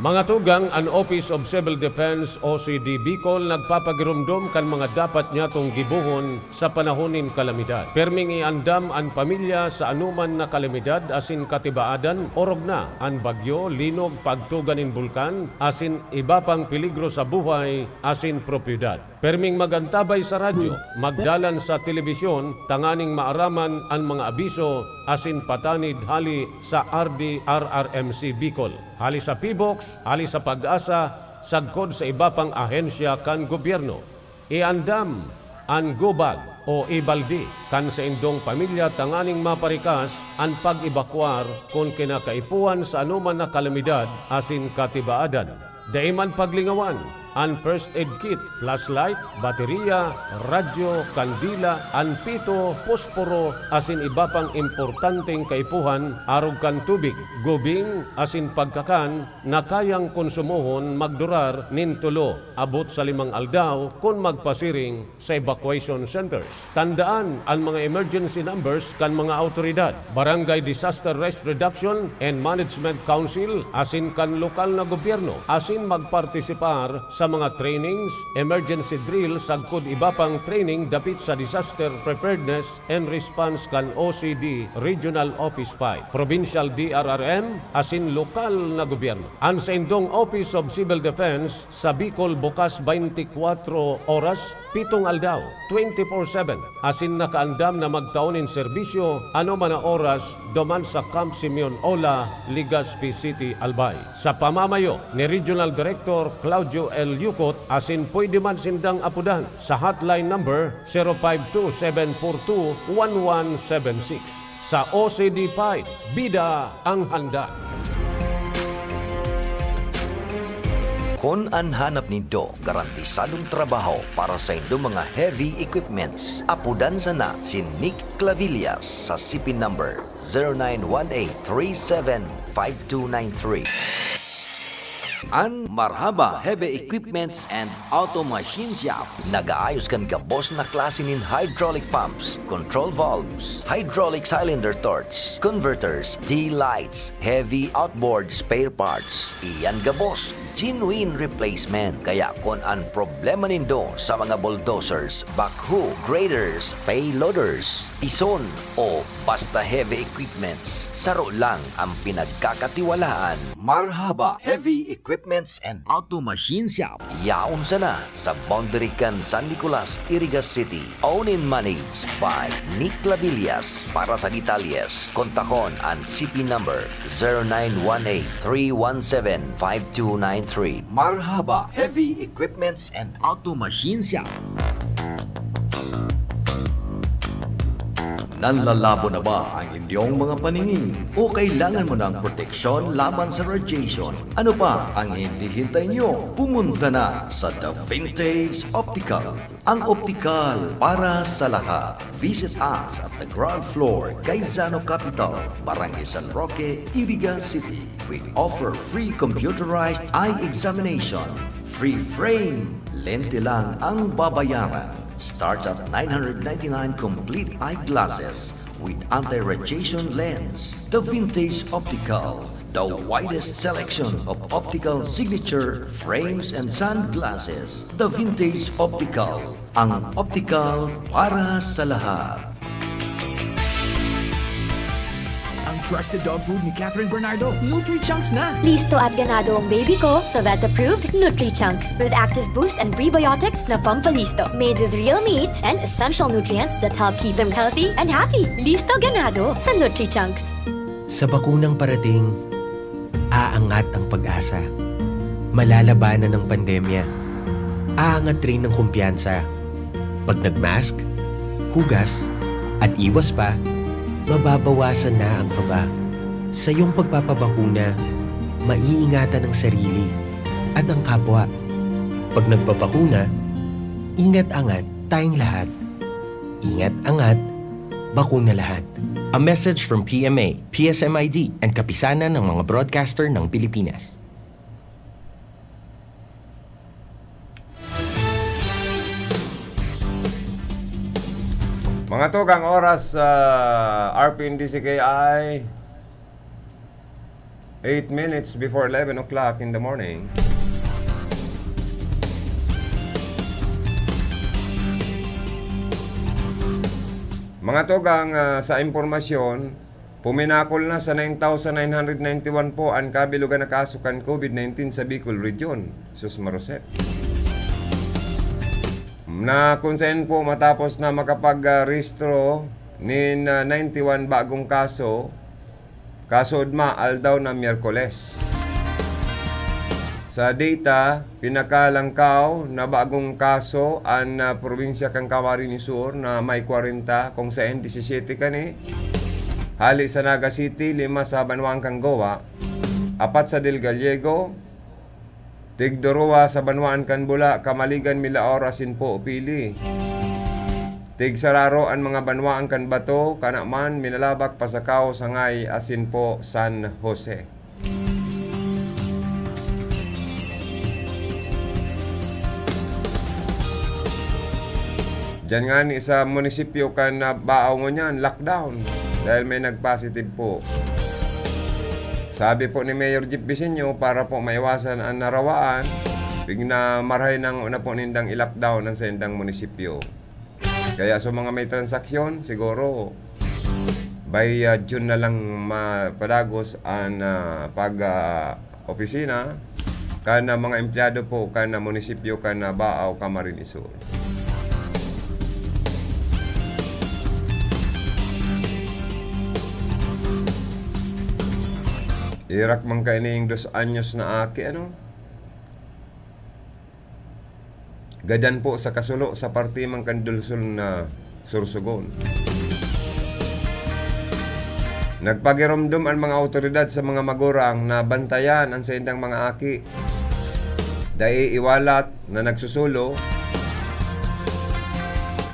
[SPEAKER 18] Mga tugang, ang Office of Civil Defense OCD Bicol nagpapagirumdum kan mga dapat niya tong gibuhon sa panahonin kalamidad. Perming iandam ang pamilya sa anuman na kalamidad asin katibaadan, orog na ang bagyo, linog, pagtugan in bulkan, asin iba pang peligro sa buhay, asin propiedad. Perming magantabay sa radyo, magdalan sa telebisyon, tanganing maaraman ang mga abiso, asin patanid hali sa RDRRMC Bicol. Hali sa PBOX, hali sa Pag-asa, sagkod sa iba pang ahensya kan gobyerno. Iandam ang gubag o ibaldi kan sa indong pamilya tanganing maparikas ang pag-ibakwar kung kinakaipuan sa anuman na kalamidad asin katibaadan. Daiman paglingawan ang first aid kit, flashlight, baterya, radyo, kandila, anpito, posporo, asin iba pang importanteng kaipuhan, arog kan tubig, gubing, asin pagkakan, na kayang konsumohon magdurar nintulo, abot sa 5 aldaw kung magpasiring sa evacuation centers. Tandaan ang mga emergency numbers kan mga autoridad, Barangay Disaster Risk Reduction and Management Council, asin kan lokal na gobyerno, asin magpartisipar sa mga trainings, emergency drill, sagkod iba pang training dapit sa disaster preparedness and response kan OCD Regional Office 5, Provincial DRRM, asin lokal na gobyerno. Ang sa indong Office of Civil Defense sa Bicol bukas 24 oras, 7 aldaw, 24/7, asin nakaandam na magtaonin serbisyo ano man na oras duman sa Camp Simeon Ola, Legazpi City, Albay. Sa pamamayo ni Regional Director Claudio L. Yukot, asin pwede man sindang apudan sa hotline number 052-742-1176. Sa OCD Fight, bida ang handa.
[SPEAKER 17] Kung ang hanap nito, garantisadong trabaho para sa inyong mga heavy equipments, apudan sana si Nick Clavillas sa CP number 0918-375293. An Marhaba Heavy Equipments and Auto Machine Shop. Nagaayos kan gabos na klase nin hydraulic pumps, control valves, hydraulic cylinder torch, converters, D-lights, heavy outboard spare parts. Iyan gabos, genuine replacement. Kaya kung ang problema nindo sa mga bulldozers, backhoe, graders, payloaders, ison o basta heavy equipments, saro lang ang pinagkakatiwalaan. Marhaba Heavy Equipments and Auto Machine Shop. Yaon sana sa boundary kan San Nicolas, Irigas City. Owned and managed by Nick Labillas. Para sa detalles, kontakon ang CP number 0918-317-5293. Marhaba Heavy Equipments and Auto Machine Shop. Nanlalabo na ba ang inyong mga paningin? O kailangan mo ng proteksyon laban sa radiation? Ano pa ang hindi hintay nyo? Pumunta na sa The Vintage Optical. Ang optical para sa lahat. Visit us at the ground floor, Gaisano Capital, Barangay San Roque, Irigas City. We offer free computerized eye examination. Free frame. Lente lang ang babayaran. Starts at 999 complete eyeglasses with anti-radiation lens. The Vintage Optical, the widest selection of optical signature frames and sunglasses. The Vintage Optical, ang optical para sa lahat.
[SPEAKER 19] Trusted dog food ni Catherine Bernardo, Nutri-Chunks na!
[SPEAKER 20] Listo at ganado ang baby ko sa vet-approved Nutri-Chunks with active boost and prebiotics na pampalisto. Made with real meat and essential nutrients that help keep them healthy and happy. Listo ganado sa Nutri-Chunks.
[SPEAKER 21] Sa bakunang parating, aangat ang pag-asa. Malalabanan ng pandemya. Aangat rin ng kumpiyansa. Pag nag-mask, hugas, at iwas pa, mababawasan na ang kaba. Sa iyong pagpapabakuna, maiingatan ang sarili at ang kapwa. Pag nagpapakuna, ingat-angat tayong lahat. Ingat-angat, bakuna lahat. A message from PMA, PSMID, and kapisanan ng mga broadcaster ng Pilipinas.
[SPEAKER 3] Mga tugang oras sa RPNDCKI 8 minutes before 11 o'clock in the morning. Mga tugang sa impormasyon, puminakol na sa 9,991 po ang kabilugan na kasukan COVID-19 sa Bicol Region, Sus Maroset. Na kung saan po matapos na makapag-rehistro ni 91 bagong kaso udma aldaw na Miyerkules. Sa data, pinakalangkaw na bagong kaso ang probinsya kang Camarines Sur na may 40, kung saan 17 kani. Hali sa Naga City, 5 sa Banwang Goa, 4 sa Del Gallego, Tigdorowa sa Banwaan Kanbula, Kamaligan, Milaor, asin po Pili. Tigsararo ang mga Banwaan Kanbato, Kanaman, Minalabak, Pasakaw, Sangay, asin po San Jose. Diyan nga ni sa munisipyo kan na baaw mo niyan, lockdown, dahil may nag-positive po. Sabi po ni Mayor Jeep Vicenio, para po maiwasan ang narawaan, bigna marhay nang una po nindang i-lockdown ang sendang munisipyo. Kaya sa mga may transaksyon, siguro by June na lang mapadagos ang pag-opisina kana mga empleyado po kana munisipyo kana Baaw, Camarines Sur. Irak man kaining 2 anyos na aki, Gadan po sa kasulo sa parti man kandulsul na Sursugon. Nagpagiromdom ang mga otoridad sa mga magurang na bantayan ang sendang mga aki. Dahil iwalat na nagsusulo,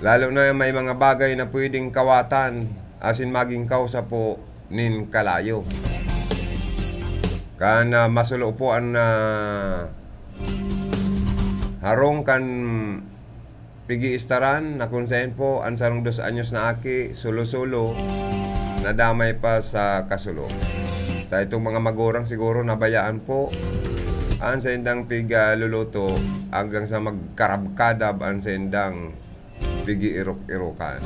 [SPEAKER 3] lalo na may mga bagay na pwedeng kawatan asin maging kausa po nin kalayo. kan masulo po an harong kan pigi istaran na kunsain po ang sarong 2 anyos na aki sulo-sulo nadamay pa sa kasulo. Ta itong mga magurang siguro nabayaan po ang sendang piga luluto hanggang sa magkarabkadab ang sendang pigi irok-irokan.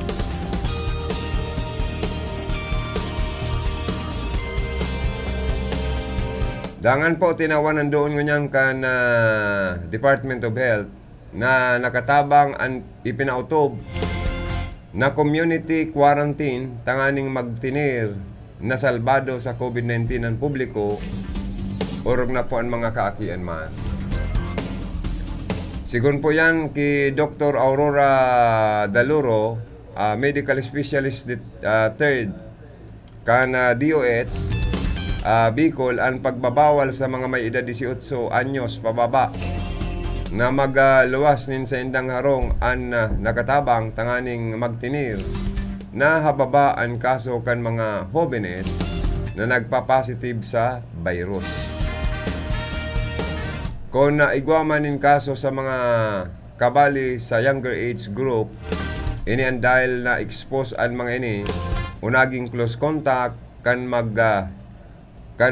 [SPEAKER 3] Dangan po tinawanan doon ngunyan kan Department of Health na nakatabang ang ipinautob na community quarantine tanganing magtinir na salbado sa COVID-19 ang publiko orog na po ang mga kaakian man. Sigun po yan ki Dr. Aurora Daluro, medical specialist third kan DOH Bicol ang pagbabawal sa mga may edad 18 anyos pababa na magluwas nin sa indang harong an nakatabang tanganing magtinir na hababa ang kaso kan mga hobenes na nagpa-positive sa virus. Kung naigwaman nin kaso sa mga kabali sa younger age group, ini ang dahil na expose ang mga ini unaging close contact kan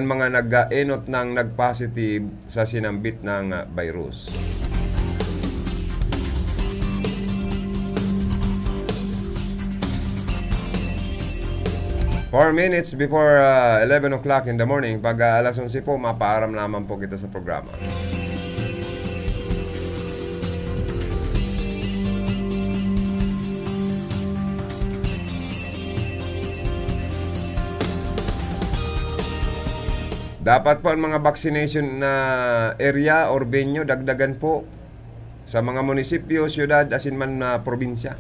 [SPEAKER 3] mga nag-enot ng nag-positive sa sinambit ng virus. Four minutes before 11 o'clock in the morning, pag alas 11 po, mapaaram naman po kita sa programa. Dapat po ang mga vaccination na area or venue dagdagan po sa mga munisipyo, syudad, asin man na probinsya.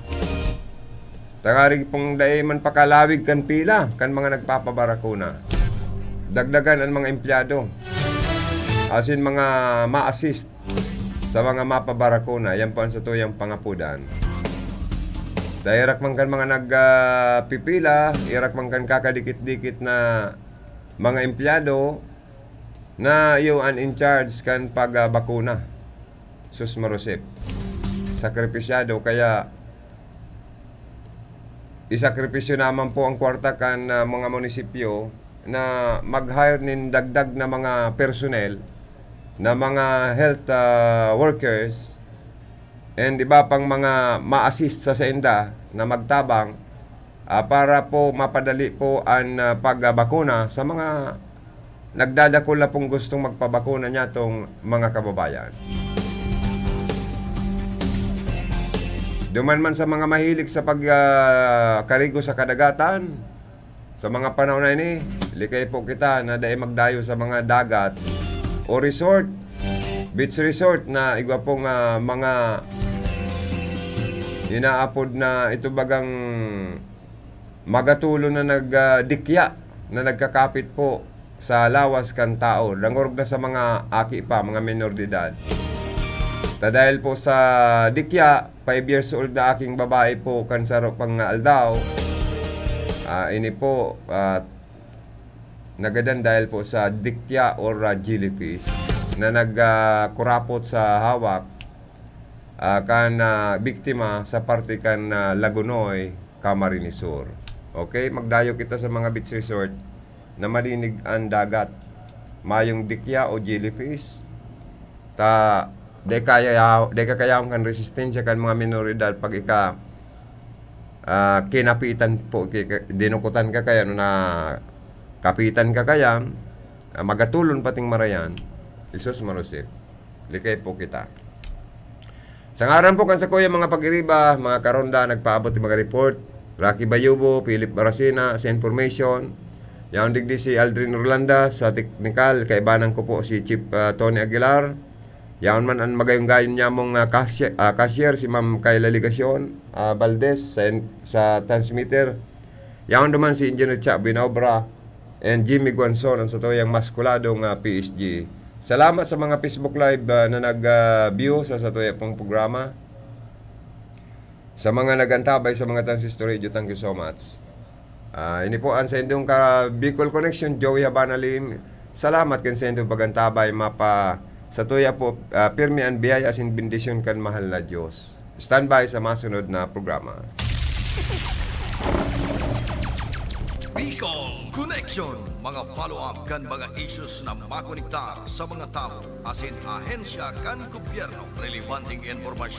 [SPEAKER 3] Tagarig pong dae man pakalawig kan pila kan mga nagpapabarakuna. Dagdagan ang mga empleyado. Asin mga ma-assist sa mga mapabarakuna. Yan po ang satuyang pangapudan. Dairak man kan mga nagpipila, irak man kan kakadikit-dikit na mga empleyado na yung in charge kan pagbakuna. Sus marusip. Sakripisyado kaya isakripisyo naman po ang kwarta kan mga munisipyo na mag-hire nin dagdag na mga personnel na mga health workers and iba pang mga ma-assist sa senda na magtabang para po mapadali po ang pagbakuna sa mga nagdadakol na pong gustong magpabakuna niya tong mga kababayan. Duman man sa mga mahilig sa pagkarigo sa kadagatan, sa mga panahon na ini, likay po kita na dahil magdayo sa mga dagat o resort, beach resort na igwa pong mga inaapod na ito bagang magatulo na nagdikya na nagkakapit po sa lawas kan tao. Langorog na sa mga aki pa, mga minor de edad. Dahil po sa dikya, 5 years old na aking babae po kansaro pang aldaw. Ini po nagadan dahil po sa dikya or jellyfish na nagkurapot sa hawak kan biktima sa parte kan Lagunoy, Camarines Sur. Okay, magdayo kita sa mga beach resort na marinig ang dagat. Mayong dikya o jellyfish. Di kaya kan resistensya kan mga minoridad pag kinapitan po, dinukutan ka kaya na kapitan ka kaya magatulon pating marayan. Isus marusip. Likay po kita. Sa ngaran po kan sa kuya mga pag-iriba, mga karonda, nagpaabot yung mga report. Rocky Bayubo, Philip Barasina sa information. Yaong digdi si Aldrin Orlanda sa technical. Kaibanan ko po si Chief Tony Aguilar. Yaon man ang magayong-gayon niya mong cashier si Ma'am Kayla Ligacion Valdez sa transmitter. Yaon duman si Engineer Cha Binaubra and Jimmy Guanzon ang satuyang maskuladong PSG. Salamat sa mga Facebook Live na nag-view sa satuyang pong programa. Sa mga nagantabay sa mga transistor radio, thank you so much. Ini po ang sa indong Bicol Connection, Joey Habanalim, salamat kan sa inyo pagantabay mapa sa tuya po pirmi ang biyaya asin bendisyon kan mahal na Diyos. Standby sa masunod na programa.
[SPEAKER 1] Bicol Connection, mga follow-up kan mga issues na makonektar sa mga tao asin ahensya kan gobyerno, relevanteng informasyon